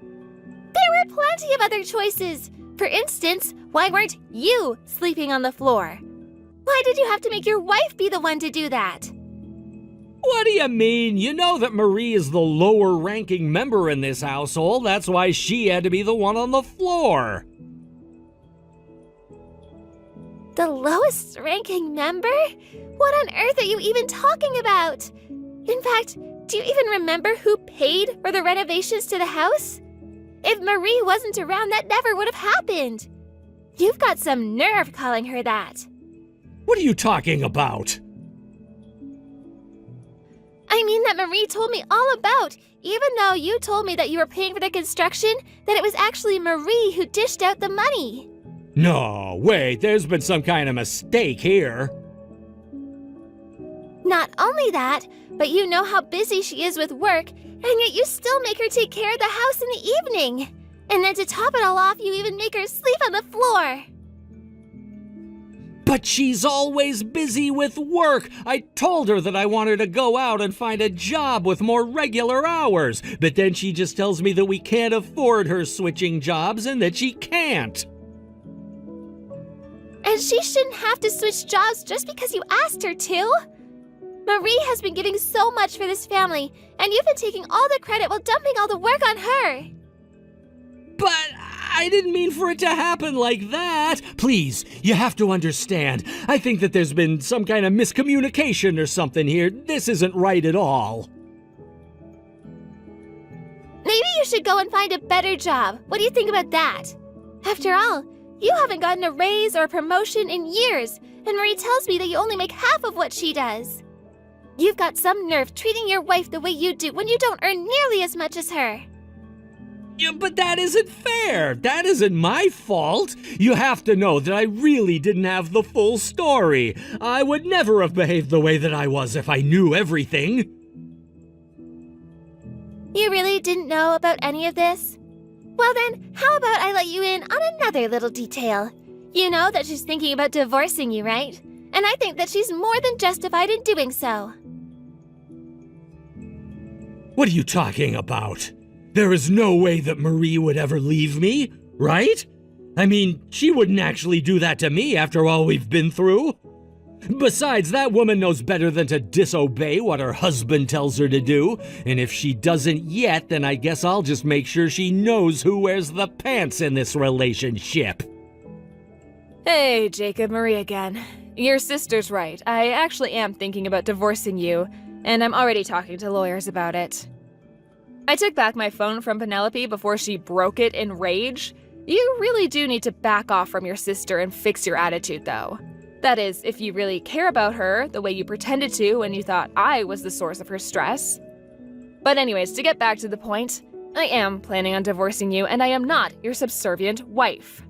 There were plenty of other choices. For instance, why weren't you sleeping on the floor? Why did you have to make your wife be the one to do that? What do you mean? You know that Marie is the lower-ranking member in this household. That's why she had to be the one on the floor. The lowest ranking member? What on earth are you even talking about? In fact, do you even remember who paid for the renovations to the house? If Marie wasn't around, that never would have happened. You've got some nerve calling her that. What are you talking about? I mean that Marie told me all about, even though you told me that you were paying for the construction, that it was actually Marie who dished out the money. No, wait, there's been some kind of mistake here. Not only that, but you know how busy she is with work, and yet you still make her take care of the house in the evening. And then to top it all off, you even make her sleep on the floor. But she's always busy with work. I told her that I want her to go out and find a job with more regular hours. But then she just tells me that we can't afford her switching jobs and that she can't. And she shouldn't have to switch jobs just because you asked her to. Marie has been giving so much for this family, and you've been taking all the credit while dumping all the work on her. But I didn't mean for it to happen like that. Please, you have to understand. I think that there's been some kind of miscommunication or something here. This isn't right at all. Maybe you should go and find a better job. What do you think about that? After all, you haven't gotten a raise or a promotion in years, and Marie tells me that you only make half of what she does. You've got some nerve treating your wife the way you do when you don't earn nearly as much as her. Yeah, but that isn't fair. That isn't my fault. You have to know that I really didn't have the full story. I would never have behaved the way that I was if I knew everything. You really didn't know about any of this? Well then, how about I let you in on another little detail? You know that she's thinking about divorcing you, right? And I think that she's more than justified in doing so. What are you talking about? There is no way that Marie would ever leave me, right? I mean, she wouldn't actually do that to me after all we've been through. Besides, that woman knows better than to disobey what her husband tells her to do. And if she doesn't yet, then I guess I'll just make sure she knows who wears the pants in this relationship. Hey, Jacob, Marie again. Your sister's right. I actually am thinking about divorcing you, and I'm already talking to lawyers about it. I took back my phone from Penelope before she broke it in rage. You really do need to back off from your sister and fix your attitude, though. That is, if you really care about her the way you pretended to when you thought I was the source of her stress. But anyways, to get back to the point, I am planning on divorcing you, and I am not your subservient wife.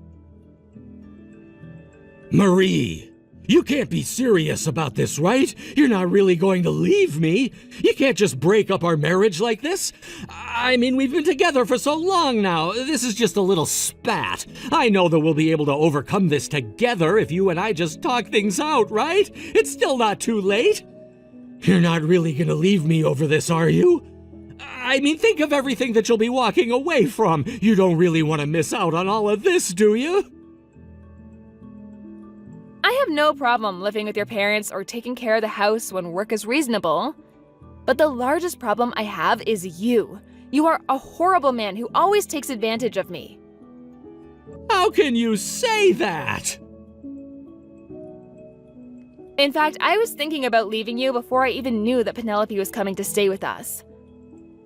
Marie, you can't be serious about this, right? You're not really going to leave me. You can't just break up our marriage like this. I mean, we've been together for so long now. This is just a little spat. I know that we'll be able to overcome this together if you and I just talk things out, right? It's still not too late. You're not really going to leave me over this, are you? I mean, think of everything that you'll be walking away from. You don't really want to miss out on all of this, do you? I have no problem living with your parents or taking care of the house when work is reasonable. But the largest problem I have is you. You are a horrible man who always takes advantage of me. How can you say that? In fact, I was thinking about leaving you before I even knew that Penelope was coming to stay with us.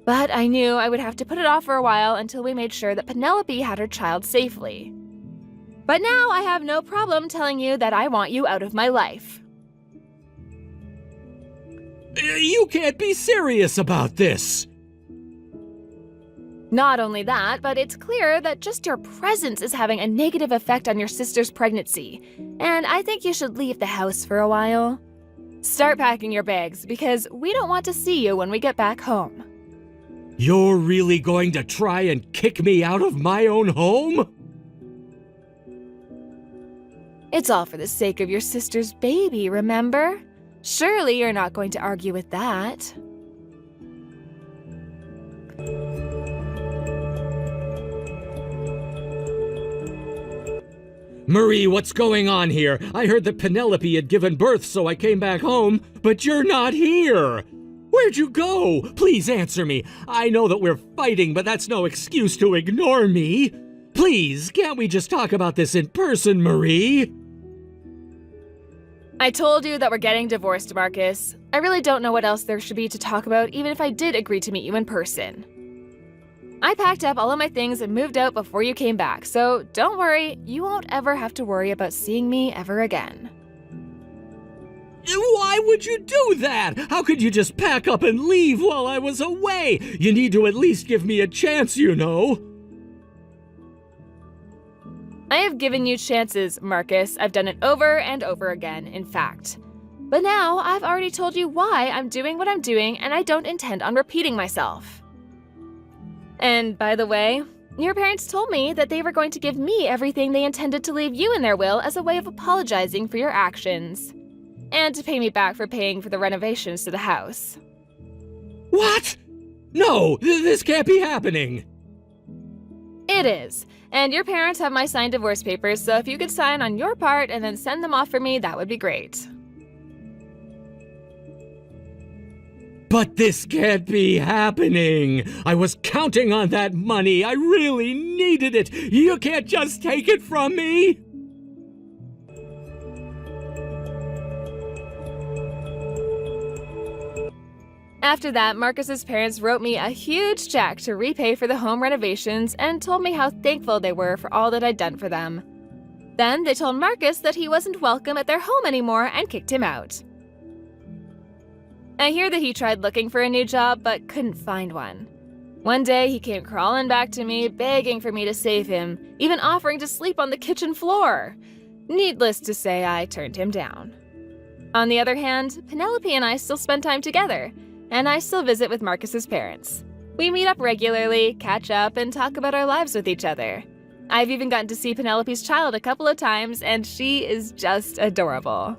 But I knew I would have to put it off for a while until we made sure that Penelope had her child safely. But now I have no problem telling you that I want you out of my life. You can't be serious about this. Not only that, but it's clear that just your presence is having a negative effect on your sister's pregnancy, and I think you should leave the house for a while. Start packing your bags, because we don't want to see you when we get back home. You're really going to try and kick me out of my own home? It's all for the sake of your sister's baby, remember? Surely you're not going to argue with that. Marie, what's going on here? I heard that Penelope had given birth, so I came back home, but you're not here. Where'd you go? Please answer me. I know that we're fighting, but that's no excuse to ignore me. Please, can't we just talk about this in person, Marie? I told you that we're getting divorced, Marcus. I really don't know what else there should be to talk about, even if I did agree to meet you in person. I packed up all of my things and moved out before you came back, so don't worry, you won't ever have to worry about seeing me ever again. Why would you do that? How could you just pack up and leave while I was away? You need to at least give me a chance, you know. I have given you chances, Marcus. I've done it over and over again, in fact. But now I've already told you why I'm doing what I'm doing, and I don't intend on repeating myself. And by the way, your parents told me that they were going to give me everything they intended to leave you in their will as a way of apologizing for your actions. And to pay me back for paying for the renovations to the house. What? No, this can't be happening. It is. And your parents have my signed divorce papers, so if you could sign on your part and then send them off for me, that would be great. But this can't be happening. I was counting on that money. I really needed it. You can't just take it from me. After that, Marcus's parents wrote me a huge check to repay for the home renovations and told me how thankful they were for all that I'd done for them. Then they told Marcus that he wasn't welcome at their home anymore and kicked him out. I hear that he tried looking for a new job but couldn't find one. One day he came crawling back to me, begging for me to save him, even offering to sleep on the kitchen floor. Needless to say, I turned him down. On the other hand, Penelope and I still spend time together, and I still visit with Marcus's parents. We meet up regularly, catch up, and talk about our lives with each other. I've even gotten to see Penelope's child a couple of times, and she is just adorable.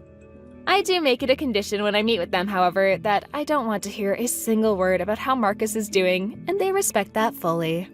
I do make it a condition when I meet with them, however, that I don't want to hear a single word about how Marcus is doing, and they respect that fully.